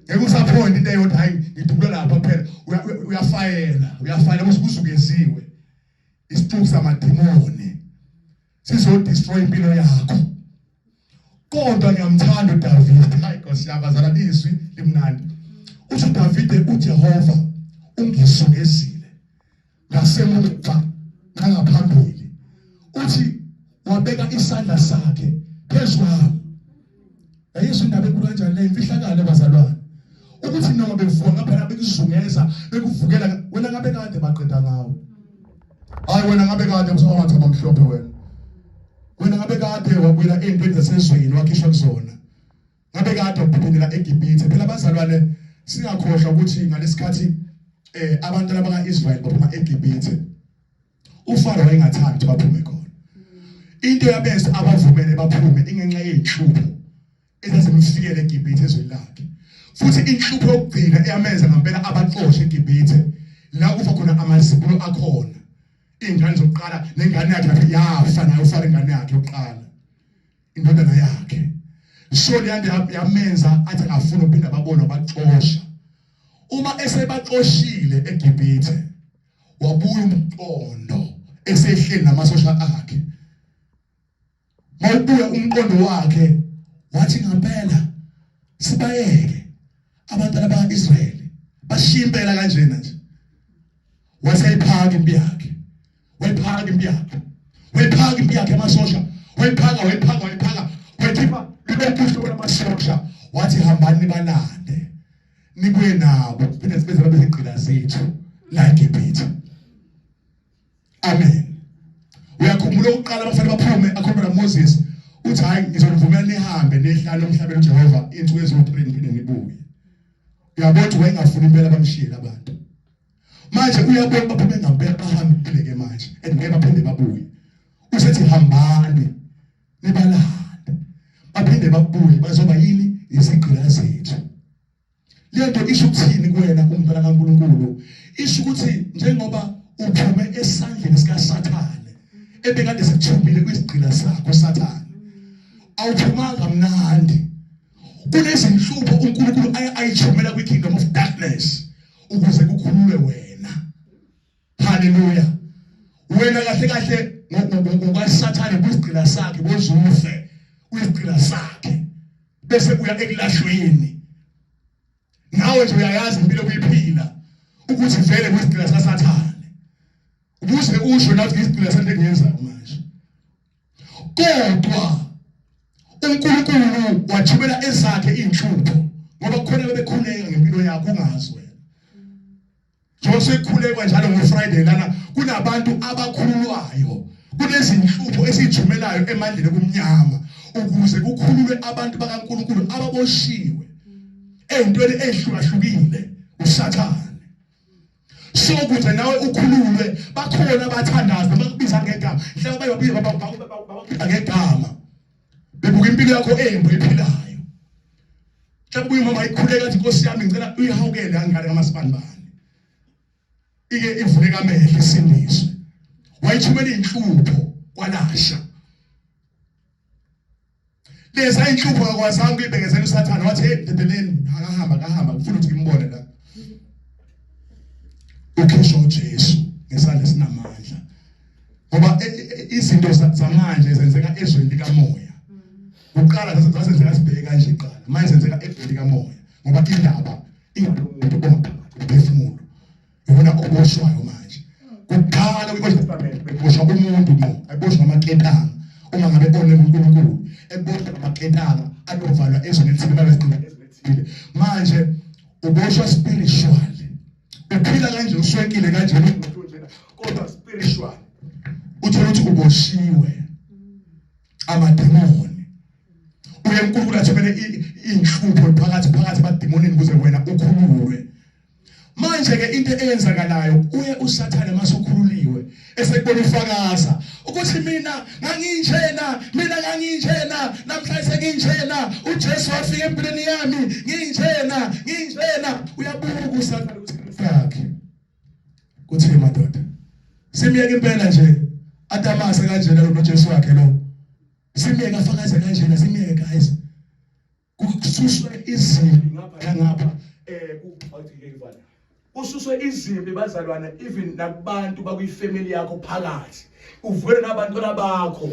Ngeke usaphoint into eyodwa hayi ngidubula lapha phela uyafayela usukeziwe isithuku samademoni sizo destroy impilo yakho. Kodwa ngiyamthanda uDavid. Hayi Nkosi yabazalana izwi limnandi. Uthi uDavid uJehova ungisungezile ngasemuva nangaphambili. Uthi wabeka isandla sakhe phezulu. Ayisho indaba enkulu kanjani le imfihlakalo bazalwane. Ukuthi noma bevuka ngapha bekuzungeza bekuvukela wena ngabe kade baqeda ngawe. Hayi wena ngabe kade usawathaba mhlophe wena. Wena ngabe kade wabuya ezintweni zasezweni wakhishwa kuzona. Ngabe kade uphindela eGibhithe. Phela bazalwane singakhohlwa ukuthi ngalesikhathi abantu abaka-Israyeli baphuma eGibhithe. uFaro wayengathandi baphume khona. Into yabenza abavumele baphume ingenxa yezihlubo ezazimfikele eGibhithe ezweni lakhe. Futhi inhlupho yokugcina eyamenza ngempela abaxoshe eGibhithe la kufa khona amazibulo akhona. Ingane zokuqala nengane yakhe yafa nayo uFaro ingane yakhe yokuqala indodana yakhe. So leyande yamenza athi afuna ukuphinda babone baxosha. Uma esebaxoshile eGibhithe wabuya umqondo esehleli namasosha akhe. Mawubuya umqondo wakhe wathi ngempela sibayeke abantu abaka-Israyeli bashimpela kanjena nje. Waseyiphaka impi yakhe. Wayiphaka impi yakhe amasosha. Wayiphaka wayikhipha lokhu kwamasosha wathi hambani balande nibuye nabo phela sibeze babe igcila zethu la eGibhithe. Amen. Uyakhumbula ukuqala abafanele baphume akhuluma noMoses uthi hayi ngizonivumela nihambe nehlalo emhlabeni uJehova insuku ezo3 ngiphinde ngibuye. Uyabona ukuthi wayengafuni impela bamshiyela abantu. Manje uyabona baphume ngempela bahambile ke manje ngeke baphinde babuye. Usethi hambani nibalande baphinde babuye bazoba yini izigcila zethu. Lento isho ukuthini kuwena umntwana kaNkulunkulu? Isho ukuthi njengoba uphume esandleni sikaSathane ebekade sekuthumile kwizigcila sakho Sathane awuphumanga mnandi. Kunezinhlupho uNkulunkulu ayithumela kwiKingdom of Darkness ukuze kukhululwe wena haleluya wena kahle kahle ngokwaSathane kwisigcila sakhe bozufe kwisigcila sakhe bese uya ekulahlweni nawe nje uyayazi impilo kuyiphila ukuthi vele kwisigcila saSathane ubuse usho nathi isigcila sakhe ngiyenzayo manje kodwa uNkulunkulu wathumela ezakhe inhlupho ngoba khona bebekhuleka ngempilo yakho ungazi wena Jose khulekwa njalo ngoFriday lana kunabantu abakhululwayo kunezinhlupho esithumelayo emandleni kumnyama ukuze kukhululwe abantu bakaNkulunkulu ababoshiwe ezintweni ezihlukahlukile uSathane so kuze nawe ukhululwe bakhona abathandaza bakubiza ngegama mhlawumbe bayobiza bakubiza ngegama bebuka impilo yakho embo ephilayo mhlawumbe uyimama ikhuleka athi Nkosi yami ngicela uyihawukele angale kamasibandane ike ivuleka amehlo isindiswe wayithumela inhlupho kwalasha leza inhlupho akwazanga ukuyibhekezela uSathane wathi hey ndedeleni akahamba ngifuna ukuthi ngimbone la ukhishwa uJesu ngesandla sinamandla ngoba izinto zamanje zenzeka ezweni likamoya uqala zasenzeka sibheke kanje iqala manje zenzeka ezweni likamoya ngoba indaba ingalomuntu ongaphefumulo yona oboshwayo manje kuqala kwi-Old Testament beboshwa umuntu ayiboshwa amaketanga uma ngabe one uNkulunkulu eboshwa amaketanga anovalwa ezweni elithile babezigcina ezweni elithile manje uboshwa spiritually uphila kanje uswekile kanje umuntu njena kodwa spiritual uthola ukuthi uboshiwe amademoni uye uNkulunkulu athumele inhlupho phakathi bademonini ukuze wena ukhululwe manje ke into eyenzakalayo uye uSathane masukhululiwe esekubona ufakaza ukuthi mina nganginjena namhlanje senginjena uJesu wafika empilweni yami nginjena uyabuka uSathane ukuthi yakhe kuthi madoda simiyeke impela nje atamase kanjena lo Jesu wakhe lo simiyeke afakaze kanjena simiyeke guys kususwe izimbi ngapha ususwe izimbi bazalwana even nakubantu bakuyifamily yakho phakathi uvule nabantwana bakho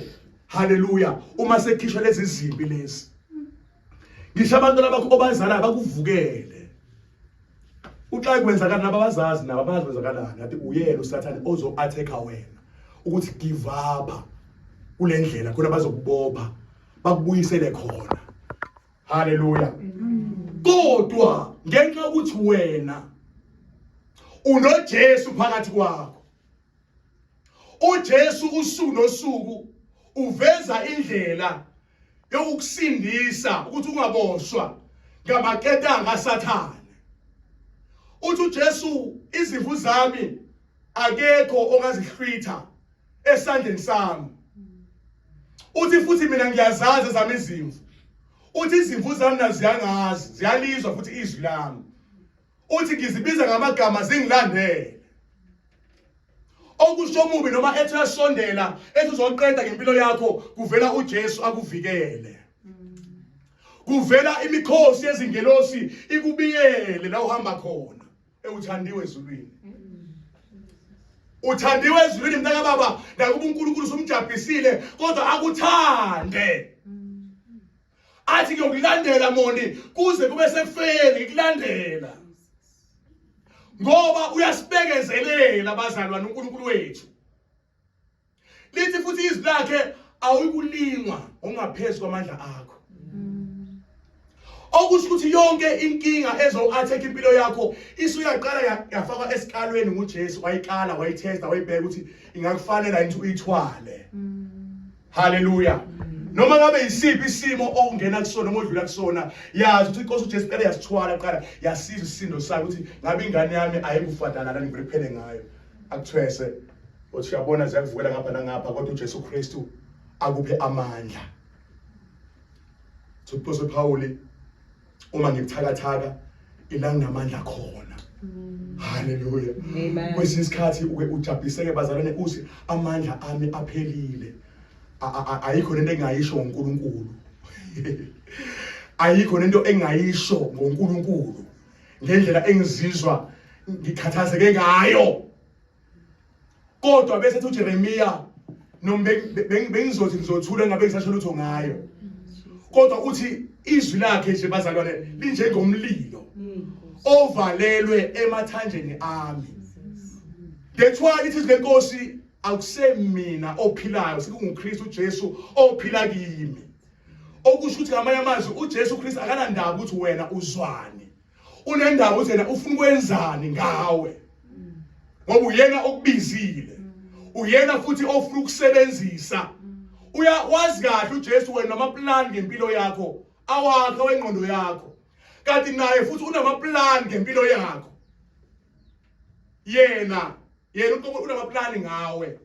haleluya uma sekhishwa lezi zimbi lezi ngisho abantwana bakho obazala bakuvukele uxa kwenzakala nababazazi nabo abazenzakalana athi uyena uSathane ozo attack wena ukuthi give up kule ndlela khona bazokubopha bakubuyisele khona haleluya kodwa ngenxa ukuthi wena unoJesu phakathi kwakho uJesu usuku nosuku uveza indlela yokukusindisa ukuthi ungaboshwa ngamaketanga kaSathane uthi uJesu izimvu zami akekho ongazihlwitha esandleni sami uthi futhi mina ngiyazazi zami izimvu uthi izimvu zami naziyangazi ziyalizwa futhi izwi lami uthi ngizibiza ngamagama zingilandele okusho umubi noma ethi uyasondela ethi uzoqeda ngempilo yakho kuvela uJesu akuvikele kuvela imikhosi yezingelosi ikubiyele la uhamba khona uthandiwe ezulwini uthandiwe ezulwini mntaka baba nakuba uNkulunkulu somjabhisile kodwa akuthande athi ngiyokulandela moni kuze kube sekufeni ngikulandela ngoba uyasibekezelela bazalwane uNkulunkulu wethu lithi futhi izwi lakhe awuyikulingwa ongaphezulu kwamandla akho okusho ukuthi yonke inkinga ezo-attack impilo yakho isuyaqala yafakwa esikalweni nguJesu wayikala wayitesta wayibheka ukuthi ingakufanele yini uyithwale haleluya noma ngabe yisiphi isimo ongena kusona modlula kusona yazi ukuthi inkosi uJesu qale yasithwala qala yasiza isindo sakhe ukuthi ngabe ingane yami ayikufadala la ngiphele ngayo akuthwese uthi uyabona ziyakuvukela ngapha nangapha kodwa uJesu Kristu akuphe amandla uPostoli Paul uma ngikuthakathaka ila nginamandla khona haleluya amen kwesinye isikhathi ujabhiseke bazalwane uthi amandla ami aphelile ayikho lento engayisho ngoNkulunkulu ayikho lento engayisho ngoNkulunkulu ngendlela engizizwa ngikhathazeke ngayo kodwa bese uthi Jeremiah noma bengizothi ngizothula ngabe ngisasho lutho ngayo, kodwa uthi izwi lakhe nje bazalwane linjengomlilo ovalelwe emathanjeni ami. That's why it is lenkosi akusemina ophilayo, sekunguKristu uJesu ophila kimi. Okusho ukuthi ngamanye amazwi uJesu Kristu akanandaba ukuthi wena uzwani, unendaba ukuthi yena ufuna ukwenzani ngawe, ngoba uyena okubizile, uyena futhi ofuna ukusebenzisa. Uyawazi kahle uJesu wena namaplan ngempilo yakho awakho wengqondo yakho, kanti naye futhi unamaplan ngempilo yakho. Yena unamaplan ngawe.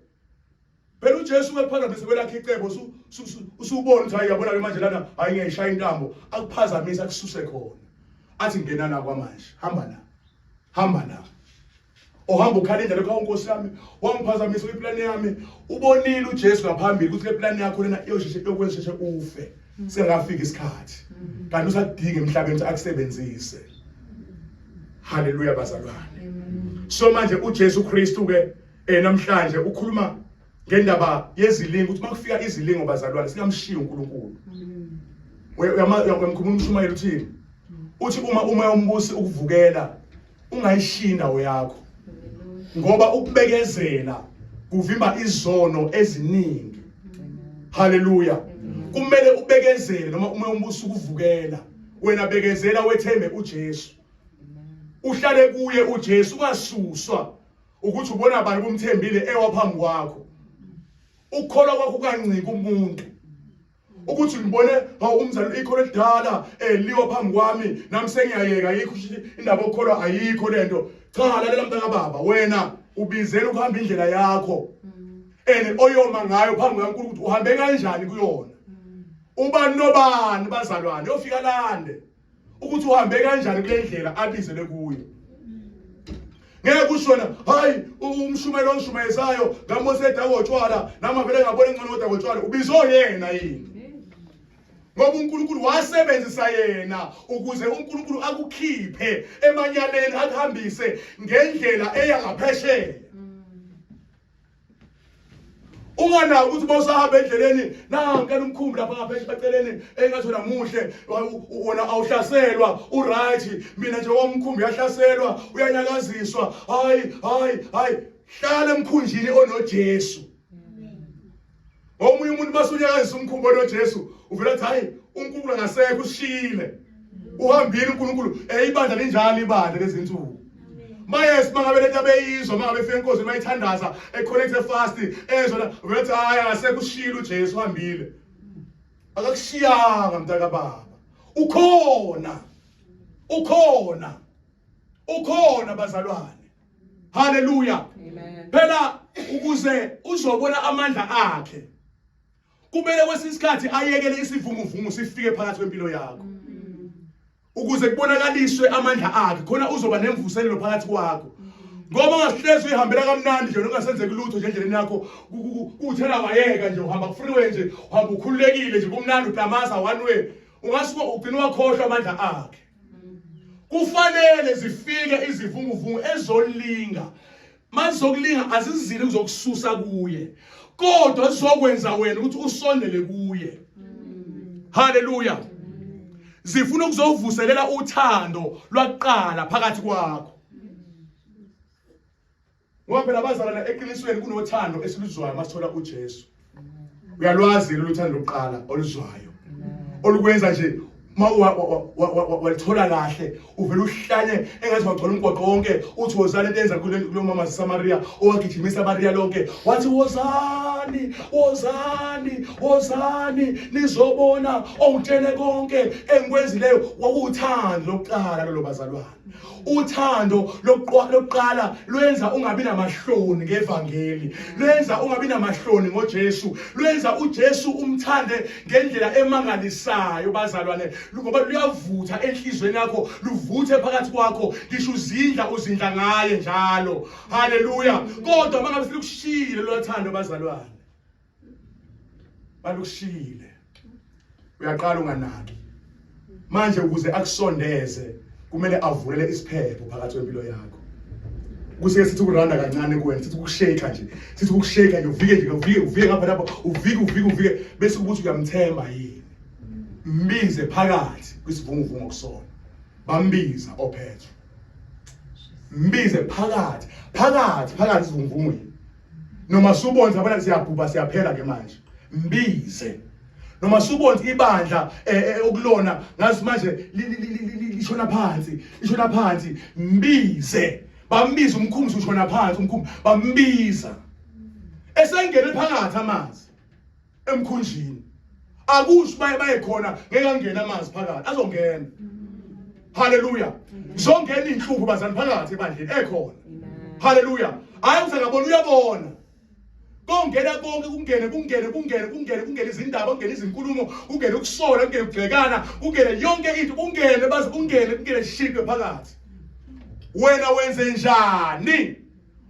Phela uJesu ukuphazamisa kwelakhe icebo usubona ukuthi ayabona ke manje lana ayingeshaya intambo, akuphazamisa akususe khona. Athi ngenana kwamanje, hamba na. Ohamba ukhala indlela yakho uNkosi yami, wangiphazamisa iplan yami. Ubonile uJesu ngaphambili ukuthi le plan yakho lena yokwenza sheshe ufe, sengafika isikhathi. Kanti usadinga emhlabeni ukuthi akusebenzise. Haleluya bazalwane. So manje uJesu Kristu ke namhlanje ukhuluma ngendaba yezilingo, ukuthi makufika izilingo bazalwane siyamshiya uNkulunkulu. Uyamkhuluma uMshumayeli uthini? Uthi uma umbusi ukuvukela ungayishinda yakho, ngoba ukubekezela kuvimba izono eziningi. Haleluya. Kumele ubekezele noma umbusi ukuvukela, wena bekezela wethembe uJesu. Uhlale kuye uJesu, ungasuswa ukuthi ubona abantu bomthembile ewaphambi kwakho. Ukukholwa kwakho kancika umuntu ukuthi ngibone umzali ikho ledala liwa phambi kwami nami sengiyayeka, ayikho indaba okholwa, ayikho lento. Cha, lalela mntaka baba, wena ubizela ukuhamba indlela yakho oyoma ngayo phambi kaNkulunkulu ukuthi uhambe kanjani kuyona. Ubani nobani bazalwane yofika lande ukuthi uhambe kanjani kule ndlela abizele kuyo. Ngeke kushona hayi umshumayeli ongishumayezayo ngamose dakotshwala nama vele ngabona engcono dakotshwala ubizo yena yini, ngoba uNkulunkulu wasebenzisa yena ukuze uNkulunkulu akukhiphe emanyaleni akuhambise ngendlela eyangaphesheya. Ungana ukuthi bosahamba endleleni nanka umkhumbi lapha ngaphesheya baceleni engathona muhle wona awuhlaselwa uright, mina nje womkhumbi yahlaselwa uyanyakaziswa. Hayi hlala emkhunjini onoJesu. Omunye umuntu basunyakazisa umkhumbi onoJesu uvela ukuthi hayi uNkulunkulu ngasekho ushile, uhambile uNkulunkulu ibandla linjalo ibandla lezinsuku. Mayes mangabe lento abeyizwa mangabe efika inkosi mayithandaza econnect fast ezona vele ukuthi hayi asekho ushilo uJesu uhambile. Akakushiyanga mntaka baba, ukhona bazalwane. Haleluya. Phela ukuze uzobona amandla akhe kumele kwesisikhathi ayekele isivunguvungu sifike phakathi kwempilo yakho, ukuze kubonakaliswe amandla akhe khona uzoba nemvuselelo phakathi kwakho. Ngoba ungahlezi uyihambela kamnandi nje ungasenzeki lutho nje endleleni yakho, kuthela wayeka nje uhamba ku-freeway nje, uhamba ukhululekile nje kumnandi udamaza one way, ungasuka ugcina wakhohlwa amandla akhe. Kufanele zifike izivunguvungu ezolinga. Mazizokulinga azizile kuzokususa kuye, kodwa zizokwenza wena ukuthi usondele kuye. Haleluya. Zifuna ukuzovuselela uthando lwaqala phakathi kwakho. Ngoba phela abazalwana eqinisweni kunothando esiluzwayo masithola uJesu. Uyalwazi lo luthando lokuqala oluzwayo, olukwenza nje wathola kahle uvela uhlanye engathi wagcola umgwaqo wonke, uthi wozani into enza kulo mama Samaria owagijimisa Maria lonke, wathi wozani nizobona ongitshele konke engikwenzileyo. Kwakuwuthando lokuqala lo bazalwane. Uthando lokuqala lwenza ungabi namahloni ngevangeli, lwenza ungabi namahloni ngoJesu, lwenza uJesu umthande ngendlela emangalisayo bazalwane, ngoba luyavutha enhlizweni yakho, luvuthe phakathi kwakho, ngisho uzindla ngaye njalo. Haleluya. Kodwa mangabe silikushile lo thando bazalwane, balukushile, uyaqala unganaki manje ukuze akusondeze kumele avulele isiphepho phakathi kwempilo yakho. Kusike sithi ukuranda kancane kuwena, sithi ukushake nje. Sithi ukushake nje uvike nje, uvike ngapha lapho, uvike bese ukuthi uyamthemba yini. Mbize phakathi kwisivunguvungu kusona. Bambiza oPetro. Mbize phakathi isivunguvungwini. Noma subonza abana siyabhubha siyaphela ke manje. Mbize. Noma subonza ibandla okulona ngazi manje lishona phansi, mbize. Bambiza umkhumbi ushona phansi, umkhumbi bambiza. Esengene phakathi amanzi emkhunjini. Akusho baye khona ngeke angene amanzi phakathi, azongena. Hallelujah. Zongena inhlupho bazani phakathi ebandleni ekhona. Hallelujah. Hayi usangabona uyabona. Kongena konke kungene izindaba, kungene izinkulumo, kungene ukusola, kungene ukugxekana, kungene yonke into, kungene shikwe phakathi. Wena wenze njani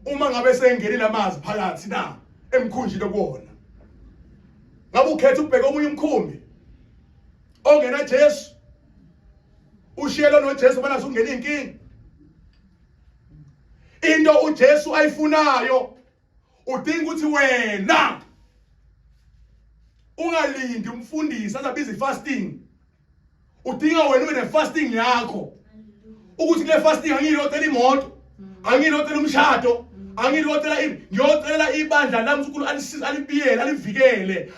uma ngabe sengenile amazi phakathi na emkhunjini okuwona? Ngabe ukhetha ukubheka omunye umkhumbi ongena Jesu, ushiyelo noJesu bana sungena inkingi? Into uJesu ayifunayo udinga ukuthi wena ungalindi umfundisi azabiza ifasting. Udinga wena ube fasting yakho. Ukuthi le fasting angiyilotela imoto, angiyilotela umshado, ngiyotela ibandla lami uNkulunkulu alibiyele, alivikele,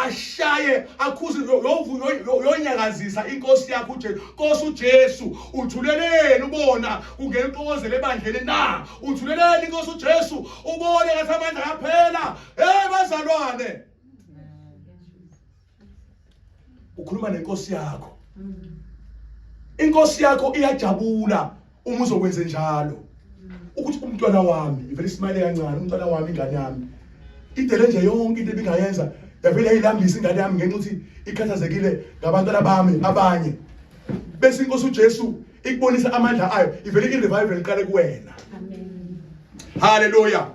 ashaye, akhuze yonyakazisa inkosi yakho Nkosi uJesu. Uthuleleni ubona ungena uxokozela ebandleni na? Uthuleleni Nkosi uJesu ubone ngathi amandla ayaphela. Bazalwane, ukhuluma nenkosi yakho. Inkosi yakho iyajabula uma uzokwenza njalo. Ukuthi umntwana wami ivele smile kancane, umntwana wami ingane yami idele nje yonke into ebingayenza yavele ayilambisa ingane yami ngenxa ukuthi ikhathazekile ngabantwana bami abanye. Bese inkosi uJesu ikubonisa amandla ayo, ivele irevival iqale kuwena. Amen. Hallelujah.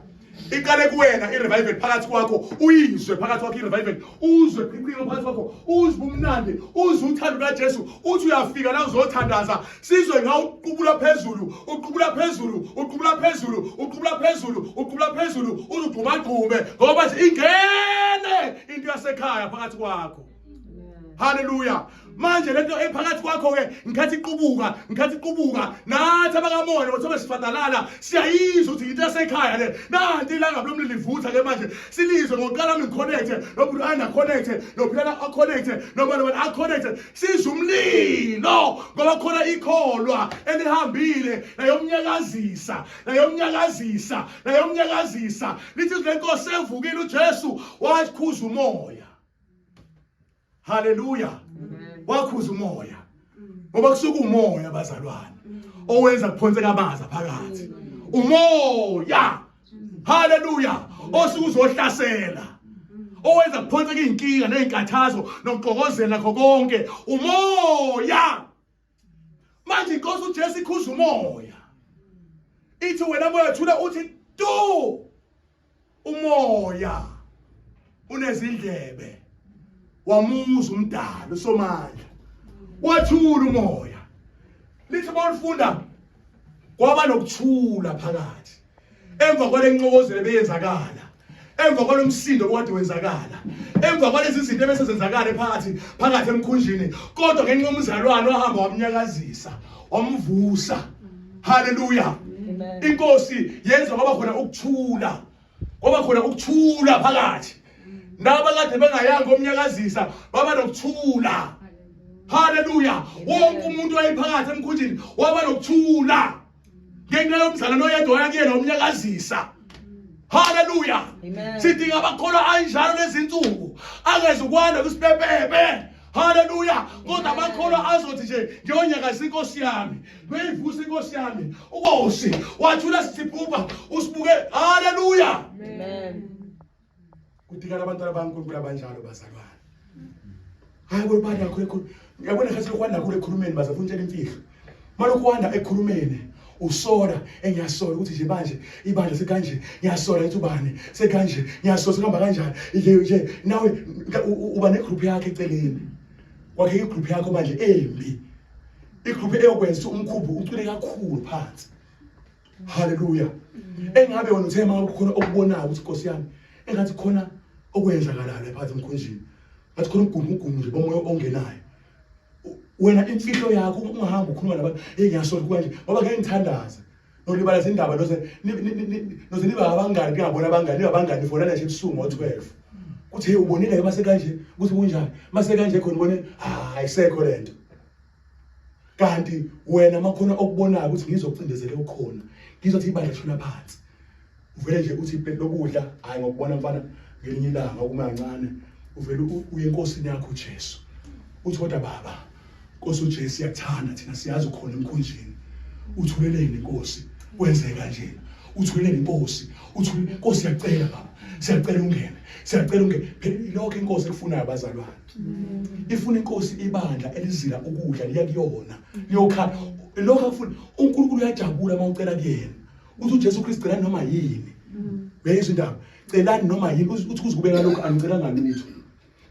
Iqale kuwena irevival phakathi kwakho, uyizwe phakathi kwakho irevival, uzwe iqhilo phakathi kwakho, uzwe umnandi, uzwe uthando kaJesu, uthi uyafika la uzothandaza, sizwe ngawo uqubula phezulu, uzugqumagqume ngoba ingene into yasekhaya phakathi kwakho. Hallelujah. Manje lento ephakathi kwakho ke ngikhathi iqubuka nathi abakamoya bathobe sifadalala siyayizwa ukuthi into yasekhaya le nanti ilanga lomlilo livutha ke manje silizwe ngoqala ngiconnecte nomuntu ana connecte nophela aconnecte nobani aconnecte sizwe umlilo ngoba khona ikholwa elihambile nayomnyakazisa lithi lenkosi evukile uJesu wakhuza umoya. Hallelujah. Wakhuza umoya ngoba kusuka umoya bazalwane owenza kuphonseka amanzi phakathi. Umoya, hallelujah, osuke uzohlasela, owenza kuphonseka inkinga nezinkathazo nokuxokozela nakho konke. Umoya. Manje inkosi uJesu ikhuza umoya, ithi wena moya thula, uthi tu umoya unezindlebe wamuza umdalo somandla, wathula umoya. Lithi bawufunda kwaba nokuthula phakathi, emva kwale nqokozelo beyenzakala, emva kwalomsindo okade wenzakala, emva kwalezi zinto ebesezenzakala phakathi emkhunjini, kodwa ngenxa umzalwane wahamba wamnyakazisa, wamvusa. Hallelujah. Inkosi yenza kwaba khona ukuthula phakathi. Naba kade bengayanga omnyakazisa baba nokuthula. Hallelujah. Wonke umuntu wayephakathi emkhunjini waba nokuthula ngenxa yomzalwane oyedwa yakuyena omnyakazisa. Hallelujah. Sidinga abakholwa anjalo lezi insuku, angeze ukwanda kusipepebe. Hallelujah. Kodwa abakholwa azothi nje ngiyonyakazisa inkosi yami, beyivusa inkosi yami, uNkosi wathula sithiphupa usibuke. Hallelujah. Amen. Kudingana abantwana baNkulunkulu abanjalo bazalwane. Hayi kwebani yakho ngiyabona ngathi ukwanda kule ekhulumeni bazafuntshela imfihlo. Malokhu wanda ekhulumeni usola engiyasola ukuthi nje manje ibandla sekanje ngiyasola ukuthi ubani sekanje ngiyasola sihamba kanjani nje nawe uba negroup yakhe eceleni kwakhe igroup yakho manje embi, igroup eyokwenza umkhumbi ucule kakhulu phansi. Hallelujah. Engabe wena uthe manje kukhona okubonayo ukuthi Nkosi yami engathi khona okwenzakalayo phakathi emkhunjini. Ngathi khona ugumu nje bomoya ongenayo. Wena imfihlo yakho ungahamba ukhuluma nabantu ngiyasola kanje ngoba ngeke ngithandaze. Nolibala izindaba noze niba abangani ngiyabona abangani fonana nje ebusuku ngo12. Kuthi ubonile ke mase kanje ukuthi kunjani mase kanje khona ubone ayisekho lento. Kanti wena makhona okubonayo ukuthi ngizokucindezela ukukhona ngizothi ibandla lishona phansi uvele nje uthi iplate lokudla hayi ngokubona mfana ngelinye ilanga okumancane uvele uye enkosini yakho uJesu uthi kodwa baba Nkosi uJesu siyakuthanda thina siyazi ukhona emkhunjini uthuleleni Nkosi wenze kanje uthuleleni Nkosi uthule Nkosi siyacela baba siyacela ungene phela lokho inkosi efunayo abazalwane ifuna inkosi ibandla elizila ukudla liya kuyona liyokhala lokho afuna uNkulunkulu uyajabula mawucela kuyena uthi uJesu Kristu celani noma yini beyizwe indaba celani noma yini uthi kuzikubeka lokho angicelanga lutho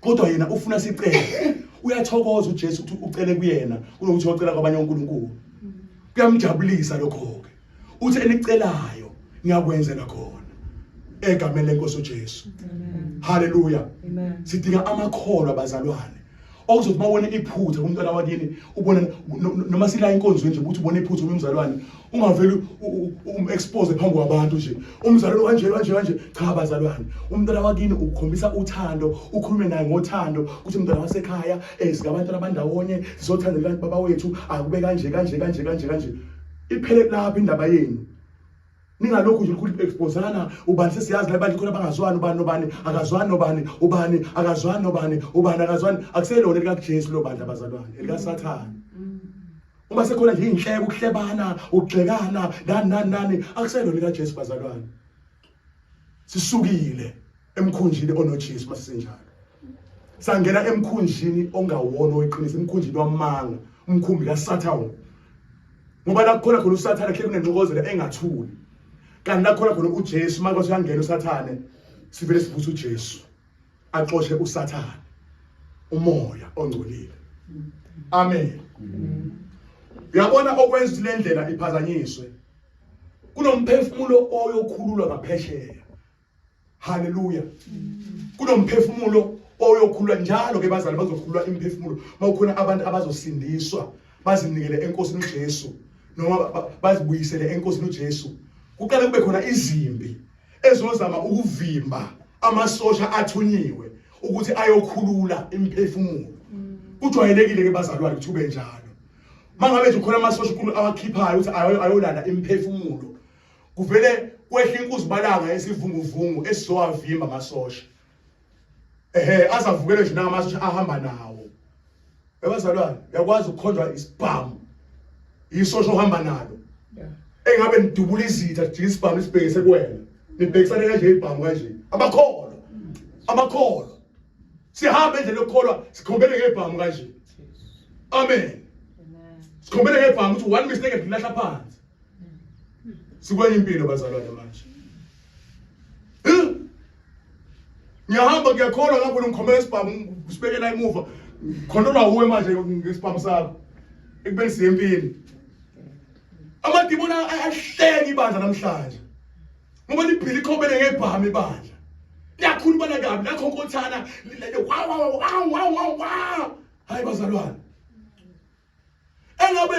kodwa yena ufuna sicele uyathokoza uJesu ukuthi ucele kuyena kunokuthi wacela kwabanye uNkulunkulu kuyamjabulisa lokho ke uthi enicelayo ngiyakwenzela khona egameni lenkosi uJesu. Hallelujah. Sidinga amakholo abazalwane okuzothi mawone iphutha kumntwana wakini ubona noma sila inkonzo nje ukuthi ubone iphutha umzalwane ungaveli expose phambi kwabantu nje umzalwane kanje cha abazalwane umntwana wakini ukukhombisa uthando ukhulume naye ngothando ukuthi umntwana wasekhaya sikabantu abandawonye sizothanda baba wethu akube kanje iphele lapha indaba yenu ningalokhu nje ukuthi exposeana ubani sesiyazi la bantu khona bangazwani ubani akazwani ubani akazwani akuselona lika Jesu lo bantu abazalwane elika Sathane uma sekhona nje inhlebo ukuhlebana ukugxekana nani akuselona lika Jesu bazalwane sisukile emkhunjini onoJesu masisenjalo sangena emkhunjini ongawona oyiqinisa emkhunjini wamanga umkhumbi kaSathane ngoba la khona uSathane khle kunenqokozela engathuli kanti la khona uJesu manje usuyangena uSathane sivele sivusa uJesu axoshe uSathane umoya ongcolile amen uyabona okwenza le ndlela iphazanyiswe kunomphefumulo oyokhululwa ngaphesheya haleluya kunomphefumulo oyokhululwa njalo ke bazali bazokhululwa imphefumulo mawukhona abantu abazosindiswa bazinikele enkosini uJesu noma bazibuyisele enkosini uJesu kuqale kube khona izimbi ezozama ukuvimba amasosha athunyiwe ukuthi ayokhulula imphefumulo kujwayelekile ke bazalwane ukuthi ube njalo mangabe nje khona amasosha uNkulunkulu awakhiphayo ukuthi ayolanda imphefumulo kuvele kwehle inkuzibalanga esivunguvungu esizowavimba amasosha azavukele nje namasosha ahamba nawo bazalwane yakwazi ukukhonjwa isibhamu isosha ohamba nalo engabe nidubula izitha jika isibhamu sibhekise kuwena nibhekisane kanje ibhamu kanje amakholwa sihamba endlela yokukholwa sikhombele ngebhamu kanje amen sikhombele ngebhamu ukuthi one mistake ngilahla phansi sikwenye impilo bazalwane manje ngiyahamba ngiyakholwa lapho ngikhombela isibhamu sibekela emuva khonolwa uwe manje ngesibhamu sakho ekubeni siyempini amadimoni ahleka ibandla namhlanje ngoba liphila ikhombele ngebhamu ibandla liyakhulumana kabi lakhonkothana wow hayi bazalwane engabe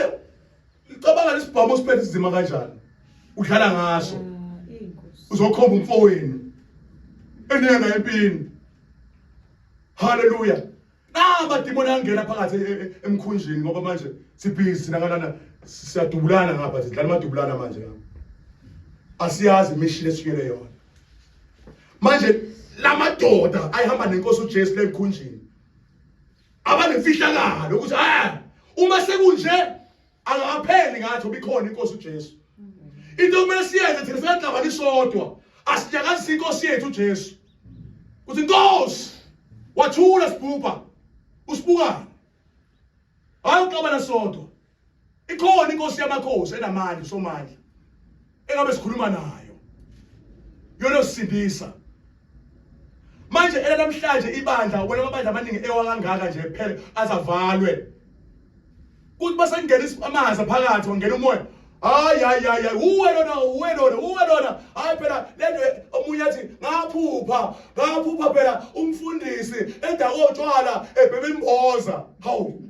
icabanga lesibhamu siphethe izima kanjani udlala ngaso uzokhomba umfowenu enenga empini haleluya amadimoni angena phakathi emkhunjini ngoba manje sibhizi sinakalana siyadubulana ngapha sidlala amadubulana manje asiyazi imission esukele yona manje lamadoda ayihamba nenkosi uJesu lemkhunjini abanemfihlakalo ukuthi uma sekunje akapheli ngathi ubikhona inkosi uJesu into kumele siyenze thina siyahlabana isodwa asinyakazise inkosi yethu uJesu uthi Nkosi wathula sibhubha usibukani hayi uxabana sodwa ikhona inkosi yamakhosi enamandla somandla engabe sikhuluma nayo yona osindisa manje namhlanje ibandla wena amabandla amaningi ewakangaka nje phela azavalwe kuthi basengena amanzi phakathi wangena umoya Hayi uwe lona hayi phela lento omunye athi ngaphupha phela umfundisi edakotshwala ebhebe imboza. Hawu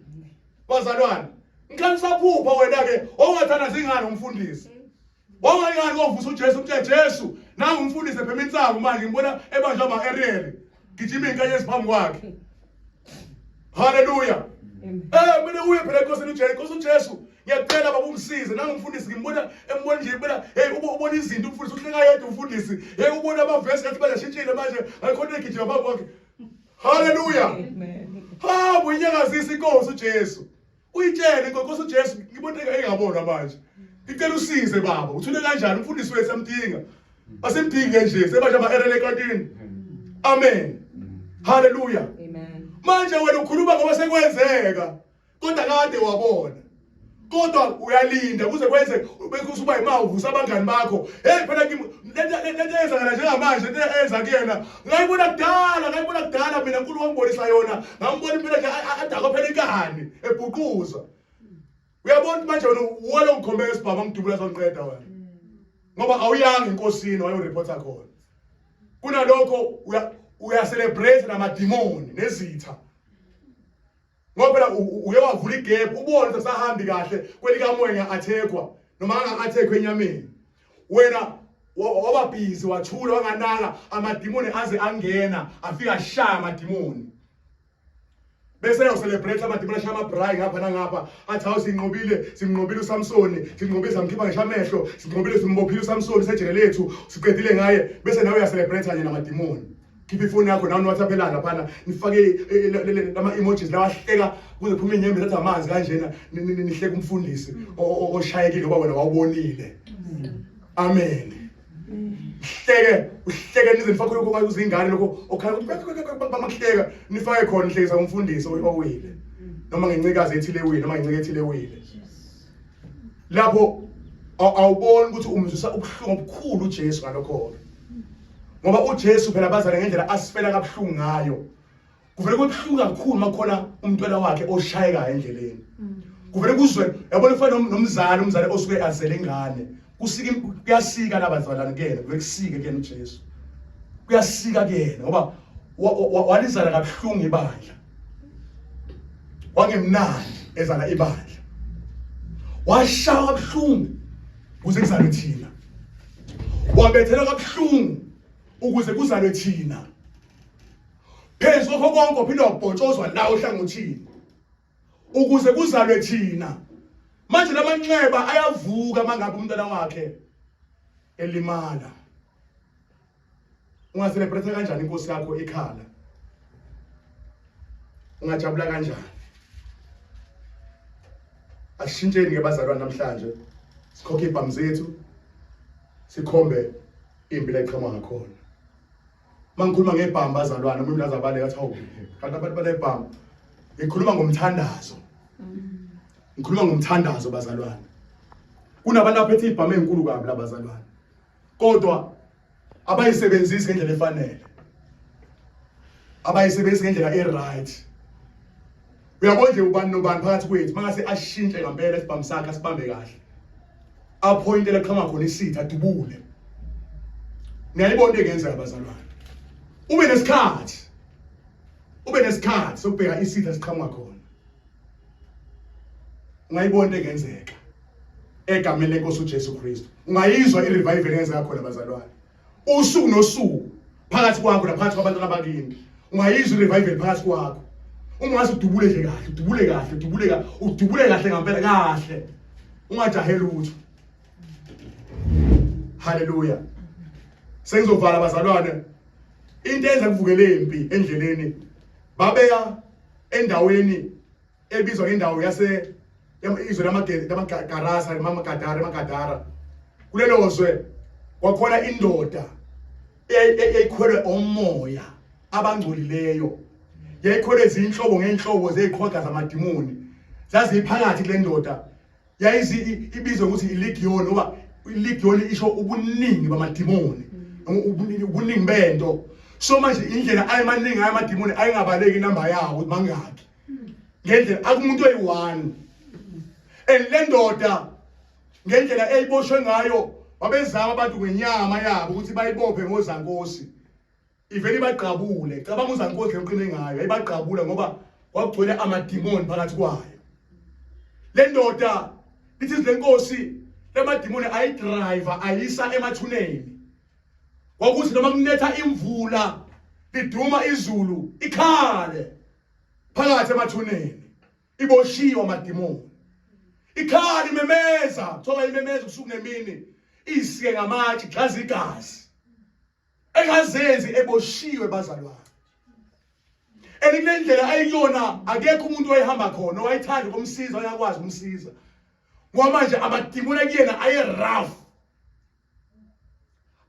bazalwane, ngikanisaphupha wena ke ongathanda zingane umfundisi. Ongayani ngovusa uJesu uthi Jesu nangu umfundisi ebhebe insangu manje ngibona ebanjwa ama-Ariel gijima inkanye eziphambi kwakhe. Hallelujah. Mina uye phela enkosini uJesu ngiyacela baba umsize nangu umfundisi embona nje phela ubona izinto umfundisi uhleka yedwa umfundisi ubona amavesi athi bazashintshile manje ayikhona egijima phambi kwakhe. Hallelujah. Uyinyakazisa inkosi uJesu uyitshele inkosi uJesu ngibona engabona manje ngicela usize baba uthule kanjani umfundisi wethu amdinga asemdinge nje sebasha ama-erele ekantini. Amen. Hallelujah. Amen. Manje wena ukhuluma ngoba sekwenzeka kodwa kade wabona. Kodwa uyalinda kuze kwenze bese uba imawuvusa abangani bakho. Phela lento eyenzakala njengamanje lento eyenza kuyena ngayibona kudala mina uNkulunkulu wangibonisa yona ngambona impela nje adakho phela inkani ebhuquza. Uyabona manje wena wona ungikhombeka isibhama ngidubula sonqeda wena ngoba awuyanga inkosini wayoreporta khona. Kunalokho uyacelebrate namadimoni nezitha ngoba phela uye wavula igap ubone ukuthi sahambi kahle kwelikamoya ngeathekwa noma angathekwa enyameni. Wena wababhizi wathula wanganaka amadimoni aze angena afika ashaya amadimoni bese uyacelebrate amadimoni ashaya amabhrayi ngapha nangapha athi hawu sinqobile uSamsoni sinqobile samkhipha ngisho amehlo sinqobile simbophile uSamsoni sejele lethu siqedile ngaye bese nawe uyacelebrate kanye namadimoni. Khipha ifoni yakho nawe WhatsApp lapha nifake lama emojis lawahleka kuze kuphume inyembezi athi amanzi kanjena nihleka umfundisi oshayekile ngoba wena wawubonile. Amen. Uhleke nize nifake lokho kuzingane lokho okhala bamahleka nifake khona nihlekisa umfundisi owile noma ngencikazi ethile wile noma ngencike ethile wile. Lapho awuboni ukuthi umzisa ubuhlungu obukhulu uJesu ngalokho. Ngoba uJesu phela bazana ngendlela asifela kabuhlungu ngayo. Kuvele kubuhlungu kakhulu makhona umntwana wakhe oshayeka endleleni. Kuvele kuzwe yabona kufana nomzali osuke azele ingane. Kuyasika labazalwane kuyena, kuyekusika kuyena uJesu. Kuyasika kuyena ngoba walizala kabuhlungu ibandla. Wangemnandi ezala ibandla. Washaya kabuhlungu kuze kuzalwe thina. Wabethela kabuhlungu ukuze kuzalwe thina. Phezu kokho konke uphinde wabhotshozwa la ohlangothini ukuze kuzalwe thina. Manje lamanxeba ayavuka mangabe umntwana wakhe elimala. Ungacelebrate kanjani inkosi yakho ekhala? Ungajabula kanjani? Ashintsheni ke bazalwane namhlanje. Sikhokhe ibhamu zethu. Sikhombe impilo eqhamuka ngakhona. Mangikhuluma ngebhamu bazalwane umuntu azabale athi hawu kanti abantu banebhamu. Ngikhuluma ngomthandazo. Ngikhuluma ngomthandazo bazalwane. Kunabantu abaphethe ibhamu ezinkulu kabi labazalwane. Kodwa abayisebenzisi ngendlela efanele. Abayisebenzisi ngendlela eright. Uyabona nje ubani nobani phakathi kwethu mangase ashintshe ngempela isibhamu sakhe asibambe kahle. Appointele qhamuka khona isitha adubule. Niyayibona into engenzeka abazalwane. Ube nesikhathi sokubheka isitha siqhamuka khona. Ungayibona into engenzeka egameni lenkosi uJesu Kristu. Ungayizwa irevival engenzeka khona abazalwane. Usuku nosuku phakathi kwakho naphakathi kwabantu abakini. Ungayizwa irevival phakathi kwakho. Ungaze udubule nje kahle, udubule kahle ngempela kahle. Ungajaheli utho. Hallelujah. Sengizovala abazalwane. Into eyenza kuvukele impi endleleni. Babeka endaweni ebizwa indawo yase izwe lamagarasa emagadara. Kulelo zwe kwakhona indoda eyayikhwele omoya abangcolileyo. Yayikhwele izinhlobo ngenhlobo zeziqhwaga zamadimoni. Zaziphakathi kule ndoda. Ibizwe ukuthi ilegion ngoba ilegion isho ubuningi bamadimoni. Ubuningi bento. So manje indlela ayemaningi amadimoni ayingabaleki inamba yawo mangaki. Ngendlela akumuntu oyi1. Lendoda ngendlela eyiboshwe ngayo babezama abantu ngenyama yabo ukuthi bayibophe ngozankosi ivele baqabule cabanga uzankosi lemqine ngayo ayibaqabula ngoba kwagcwele amadimoni phakathi kwayo le ndoda lithi lenkosi lemadimoni ayidriver ayisa emathuneni kwakuthi noma kunetha imvula liduma izulu ikhale phakathi emathuneni iboshiwa amadimoni ikhali memeza thoba imemeza usuku nemini isike ngamatshe gxaza igazi engazenzi eboshiwe bazalwane elinendlela ayiyona akekho umuntu oyihamba khona owayithanda ukumsiza uyakwazi ukumsiza ngoba manje amadimoni akuyena aye rough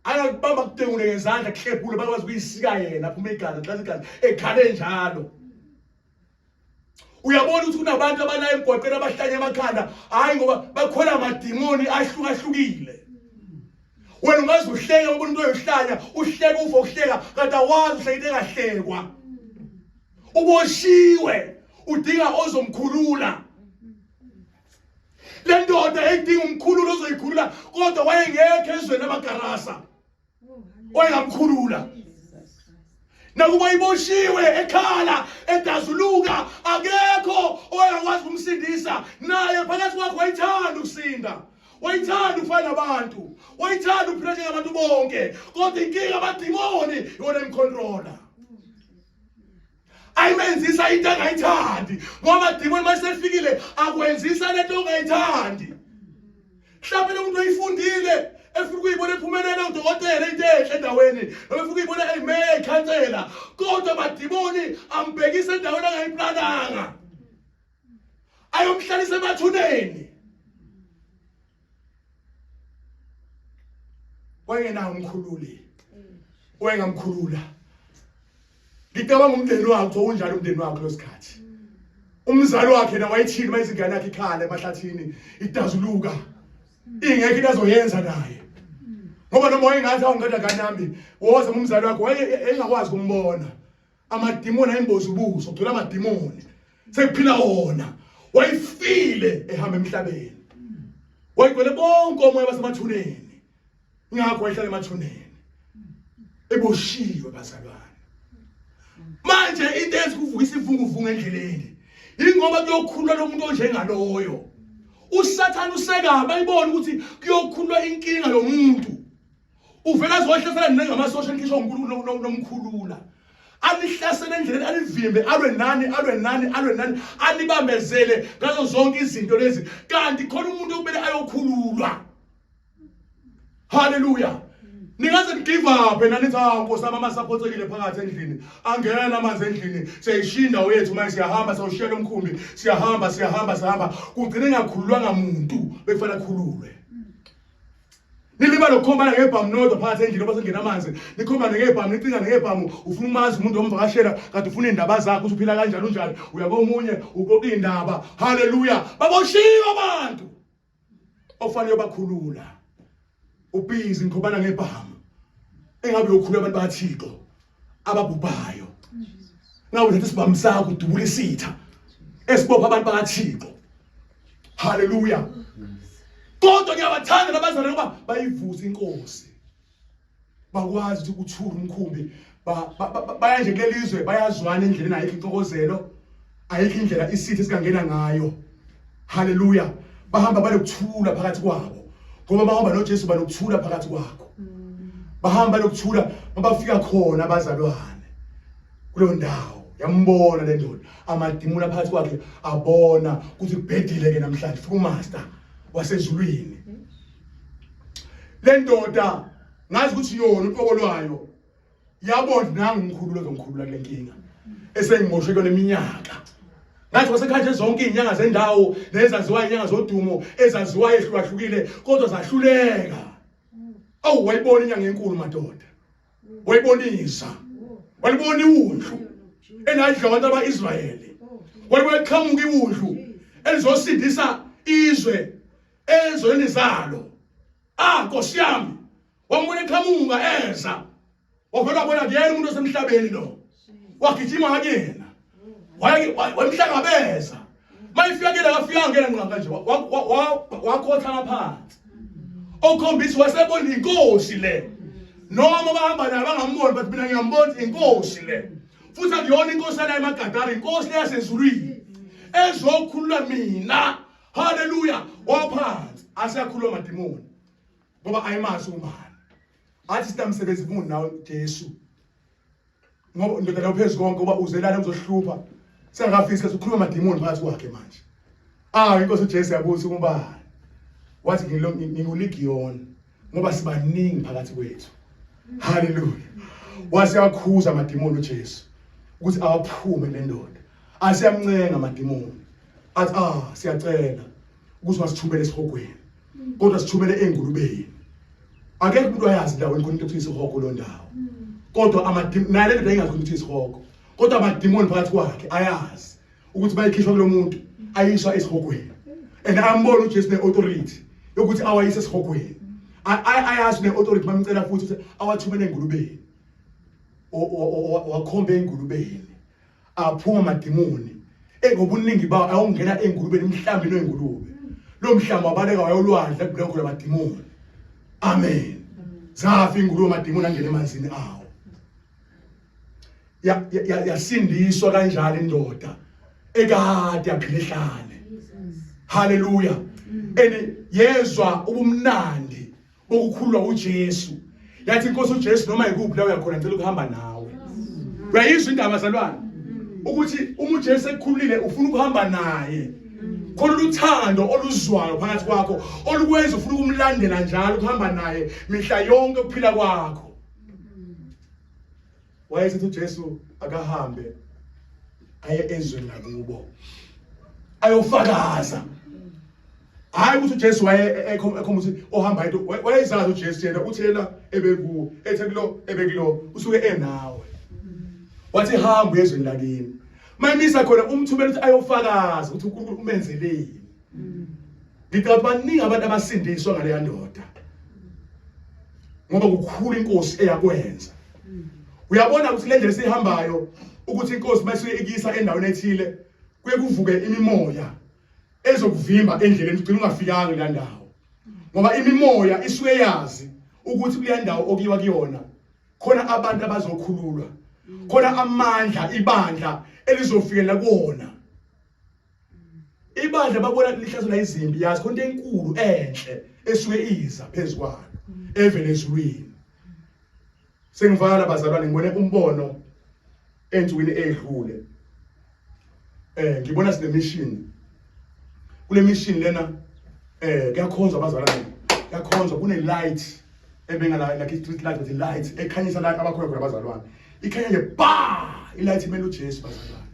ayabamba kutengule ngezandla kuhlephule bakwazi ukuyisika yena aphuma igazi gxaza igazi ekhale njalo uyabona ukuthi kunabantu abanayo emgwaqeni abahlanye emakhanda hayi ngoba bakhona amadimoni ahlukahlukile wena ungazi uhleke ngoba umuntu oyohlanya uhleke ufa uhleka kanti awazi uhleke engahlekwa uboshiwe udinga ozomkhulula le ndoda edinga umkhululo ozoyikhulula kodwa wayengekho ezweni amagarasa wayengamkhulula nakuba iboshiwe ekhala edazuluka akekho oyakwazi ukumsindisa naye phakathi kwakho wayithanda ukusinda wayithanda ukufana nabantu wayithanda ukuphila njengabantu bonke kodwa inkinga amadimoni yona imcontrola ayimenzisa into angayithandi ngoba amadimoni masefikile akwenzisa lento ongayithandi mhlawumbe lo muntu oyifundile efuna ukuyibona ephumelele udokotela into ehle endaweni noma efuna ukuyibona eyimeya ikhansela kodwa amadimoni ambhekisa endaweni angayiplananga ayomhlalisa emathuneni wayengenawo umkhululi wayengamkhulula ngicabanga umndeni wakhe unjalo umndeni wakhe losikhathi umzali wakhe na wayithini mayizingane yakhe ikhala emahlathini idazuluka ingekho into azoyenza naye ngoba noma wayengathi awungada kanambi woza umzali wakhe engakwazi ukumbona amadimoni ayimboza ubuso gcwele amadimoni sekuphila wona wayifile ehamba emhlabeni wayigcwele bonke omoya basemathuneni ingakho wayehlala emathuneni eboshiwe bazalwane manje into ezikuvukisa ivunguvungu endleleni ingoba kuyokhulwa lo muntu onjengaloyo uSathane useka bayibona ukuthi kuyokhulwa inkinga lo muntu uvela azohlasela njengamasosha ngisho uNkulunkulu nomkhulula alihlasela endleleni alivimbe alwe nani alibambezele ngazo zonke izinto lezi kanti khona umuntu okumele ayokhululwa haleluya ningaze ngigive up nanithi Nkosi yami amasaphothekile phakathi endlini angena amanzi endlini seyishinda wethu manje siyahamba sawushiyela umkhumbi siyahamba kugcine ngakhululwanga muntu bekufanele akhululwe niliba lokhombana ngebhamu nodwa phakathi endlini oba sengena amanzi nikhombana ngebhamu nicinga ngebhamu ufuna umazi umuntu omvakashela kanti ufuna indaba zakhe usuphila kanjani unjani uyakomunye uqoqa indaba haleluya baboshiwe abantu ofanele bakhulula ubhizi ngikhobana ngebhamu engabe uyokhulula abantu bathixo ababhubhayo ngabe uthi sibhamu sakho udubula isitha esibopha abantu bakathixo haleluya kodwa ngiyabathanda nabazalwane ngoba bayivuza inkosi bakwazi ukuthi kuthula umkhumbi bayanje kulelizwe bayazwana endleleni ayikho intokozelo ayikho indlela isitha sikangena ngayo haleluya bahamba balokuthula phakathi kwabo ngoba bahamba noJesu banokuthula phakathi kwakho bahamba lokuthula mabafika khona abazalwane kuleyo ndawo yambona le ndoda amadimoni phakathi kwakhe abona ukuthi kubhedile ke namhlanje futhi umaster wasezulwini le ndoda ngazi ukuthi yona uqobo lwayo yabona nangu umkhululo ozomkhulula kule nkinga esengimoshwe kule minyaka ngathi wasekhanje zonke izinyanga zendawo nezaziwayo izinyanga zodumo ezaziwayo ehlukahlukile kodwa zahluleka awu wayibona inyanga enkulu madoda wayibonisa walibona iwundlu enadla abantu abaIsrayeli walibona iqhamuka iwundlu elizosindisa izwe ezweni zalo Nkosi yami wambona iqhamuka eza wavela bona kuyena umuntu osemhlabeni lo wagijima ngakena wayemhlangabeza Mayifika kafika ngena ngqa kanje wakhotha ngaphansi. Okhombisa wasebona inkosi le. Noma bahamba naye bangamboni but mina ngiyambona inkosi le. Futhi akuyona inkosi la eMagadara, inkosi le yasezulwini. Ezokhulula mina. Hallelujah. Waphansi asiyakhuluma amadimoni. Ngoba ayimazi umani. Athi sitamsebenzi kumuni nawe Jesu. Ngoba indoda la phezulu konke kuba uzelana uzohlupha. Sengafisa ukukhuluma amadimoni phakathi kwakhe manje. Inkosi uJesu yabuza ubani. Wathi ngingulegion ngoba sibaningi phakathi kwethu. Hallelujah. Wasiyakhuza amadimoni uJesu ukuthi awaphume le ndoda. Asiyamncenga amadimoni. Athi siyacela ukuthi masithumele esihogweni. Kodwa sithumele engulubeni. Akekho umuntu oyazi ndawo inkulumo ukuthi isihogo lo ndawo. Kodwa amadimoni naye le ndoda engazi ukuthi isihogo. Kodwa amadimoni phakathi kwakhe ayazi ukuthi bayikhishwa kulo muntu ayiswa esihogweni. And ambona uJesu ne-authority yokuthi awayise esihogweni. Ayazi ne-authority bamcela futhi ukuthi awathumele engulubeni. Wakhombe engulubeni. Aphuma amadimoni. Ngobuningi bawo awungena engulubeni mhlambi noengulube. Lo mhlambi wabaleka wayolwandle kubulongo lamadimoni. Amen. Zafi ingulube amadimoni angena emanzini awo. Yasindiswa kanjalo indoda ekade yaphila ehlane. Hallelujah. Yezwa ubumnandi bokukhululwa uJesu. Yathi inkosi uJesu noma ikuphi la uyakhona ngicela ukuhamba nawe. Uyayizwa indaba bazalwane ukuthi uJesu ekhululile ufuna ukuhamba naye. Khona uthando oluzwayo phakathi kwakho olukwenza ufuna ukumlandela njalo ukuhamba naye mihla yonke ukuphila kwakho. Wayesethi uJesu akahambe aye ezweni lakubo ayofakaza. Hayi ukuthi uJesu wayekhomba ukuthi ohamba into wayezazi uJesu yena uthi yena ebekuwo ethe kulo ebekulo usuke enawe. Wathi hamba ezweni lakini. Mayimisa khona umthumela ukuthi ayofakaza ukuthi uNkulunkulu umenzeleni. Ngicabanga baningi abantu abasindiswa ngale ndoda. Ngoba kukhulu inkosi eyakwenza. Uyabona ukuthi le ndlela sihambayo ukuthi inkosi mayisuke ikisa endaweni ethile kuye kuvuke imimoya ezokuvimba endleleni ugcina ungafikanga la ndawo. Ngoba imimoya isuke yazi ukuthi kule ndawo okuyiwa kuyona khona abantu abazokhululwa. Khona amandla ibandla elizofikela kuona. Ibandla babona lihlaselwa izimpi yazi khona into enkulu enhle esuke iza phezukwana evele ezulwini. Sengivala bazalwane ngibone umbono ensukwini edlule. Ngibona sine mission. Kule mission lena kuyakhonzwa bazalwane. Kuyakhonzwa kune light ebengala like street light with light ekhanyisa la abakhona khona bazalwane. Ikhanya nje ilight imele uJesu bazalwane.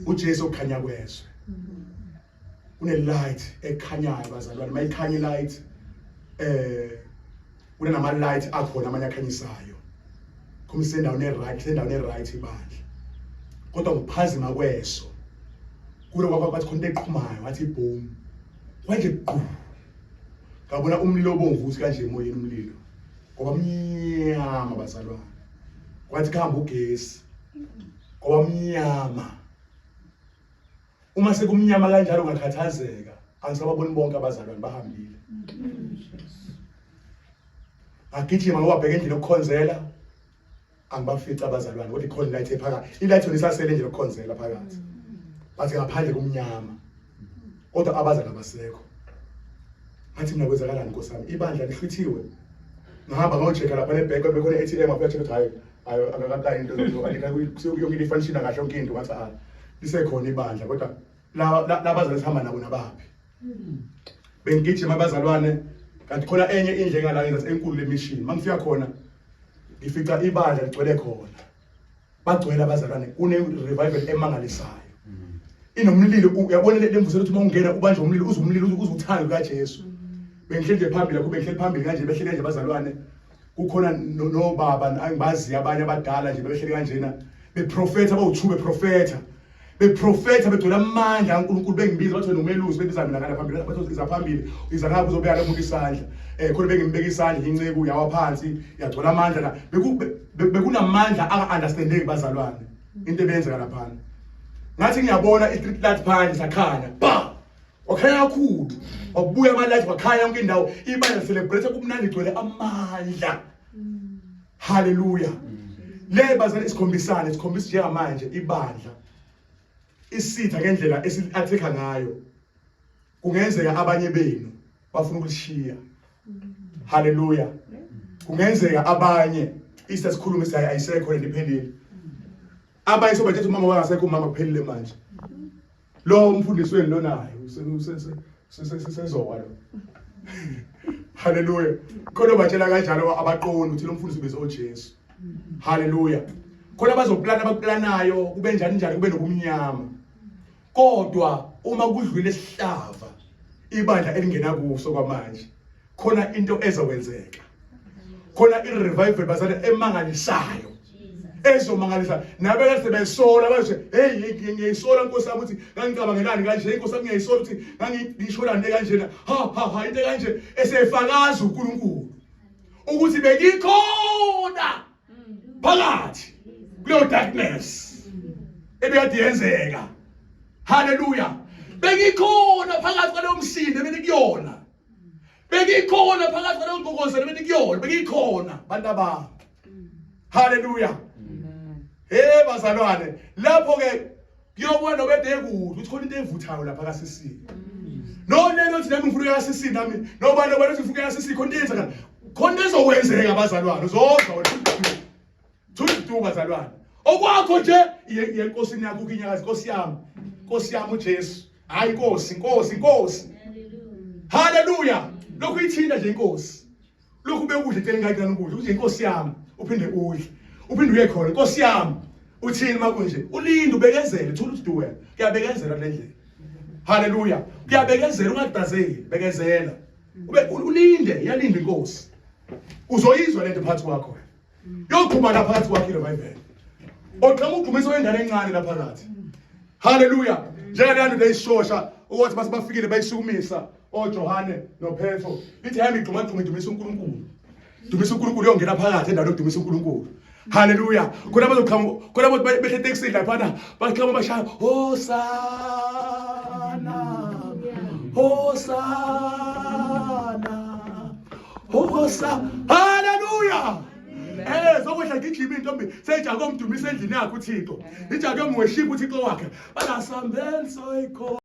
uJesu okhanya kwezwe. Kune light ekhanyayo bazalwane. Mayikhanya light kune nama light akhona amanye akhanyisayo. Kumsendaweni eright, sendaweni eright ibandla. Kodwa ngophazima kweso. Kule kwabathi khona eqhumayo wathi boom. Wanje qhu. Ngabona umlilo obomvu uthi kanje emoyeni umlilo. Ngoba mnyama bazalwane. Kwathi khamba ugesi. Ngoba mnyama. Uma sekumnyama kanjalo ngakhathazeka, angisababoni bonke abazalwane bahambile. Agijima ngoba bheke endlela okukhonzela. Angibafica abazalwane kodwa ikhona light ephakathi. Ilight lisasele endlela okukhonzela phakathi. Bathi ngaphandle kumnyama. Kodwa abazalwane basekho. Ngathi mina kwezakalani nkosami? Ibandla lihlwithiwe. Ngihamba ngojeka lapha nebheke bekhona ATM apha check hayi akakaphla into yonke ifunction kahle yonke into ngathi lisekhona ibandla kodwa labazalwane sihamba nabo nabaphi. Bengigijima abazalwane kanti khona enye indlela la yenza enkulu le mission. Mangifika khona ngifica ibandla ligcwele khona. Bagcwele abazalwane kune revival emangalisayo. Inomlilo uyabona le mvuselo ukuthi mawungena ubanje umlilo uzuthanda kaJesu. Bengihleli phambili kube ngihleli phambili kanje behleli kanje abazalwane. Kukhona no baba angibazi abanye abadala nje behleli kanjena beprofeta bawuthume profeta. Beprofeta bethola amandla kaNkulunkulu bengibiza bathi nomelusi bebiza mina ngala phambili bathi iza phambili iza ngapha uzobeka la muntu isandla khona bengimbeka isandla inceke uyawa phansi yagcola amandla la bekunamandla anga understanding bazalwane into ebenzeka lapha ngathi ngiyabona i-street light phandle sakhanya ba wakhanya kakhulu wabuya ama light wakhanya yonke indawo ibandla celebrate kumnandi igcwele amandla haleluya le bazali isikhombisana isikhombisa njengamanje ibandla isitha ngendlela esiatheka ngayo kungenzeka abanye benu bafuna ukulishiya haleluya kungenzeka abanye isasikhuluma isayi ayisekho independent abanye sobathethe umama wangasekho umama kuphelile manje lo mfundisi wenu lonayo sezokwa lo haleluya khona batshela kanjalo abaqondi uthi lo mfundisi bese oJesu haleluya khona bazoplana abaplanayo kube njani kube nokumnyama kodwa uma kudlule isihlava ibandla elingena kuso kwamanje khona into ezokwenzeka khona i-revival bazale emangalisayo ezomangalisa nabe kase besola bathi hey ngiyisola Nkosi yami ukuthi ngangicabangelani kanje Nkosi yami ngiyisola ukuthi ngishola nto kanjena ha into kanje esefakaza uNkulunkulu ukuthi bekikhona phakathi kuleyo darkness ebekade yenzeka haleluya bekikhona phakathi kwaleyo msinde benikuyona bekikhona phakathi kwaleyo ngqokozelo benikuyona bekikhona bantu bami haleluya bazalwane lapho ke kuyobona nobede kude uthi khona into evuthayo lapha kaSisini no lelothi nami ngifuna kaSisini nami nobani uthi ngifuna kaSisini khona into yenzeka khona ezokwenzeka bazalwane uzozwa thuthi bazalwane okwakho nje yenkosini yakho ukinyakazi Nkosi yami uJesu hayi Nkosi haleluya lokhu ithinda nje inkosi lokhu bekudle tele ngakani ukudla ukuthi Nkosi yami uphinde udle uphinde uye khona Nkosi yami uthini makunje ulinde ubekezele thola ukuthi wena kuyabekezela le ndlela haleluya kuyabekezela ungadazeli bekezela ulinde yalinda inkosi uzoyizwa lento phakathi kwakho yoqhuma lapha phakathi kwakho irevival oqhama ugqumisa wengane encane lapha phakathi haleluya njengalento leyishosha ukuthi base bafikile bayisukumisa oJohane noPetro lithi hamba igquma dumisa uNkulunkulu dumisa uNkulunkulu yongena phakathi endaweni yokudumisa uNkulunkulu haleluya khona bazoqhama khona abantu behle taxi lapha baqhama bashaya Hosana haleluya zokudla ngijima intombi sejake umdumisa endlini yakhe uThixo ijake umworship uThixo wakhe balasambeni soyikho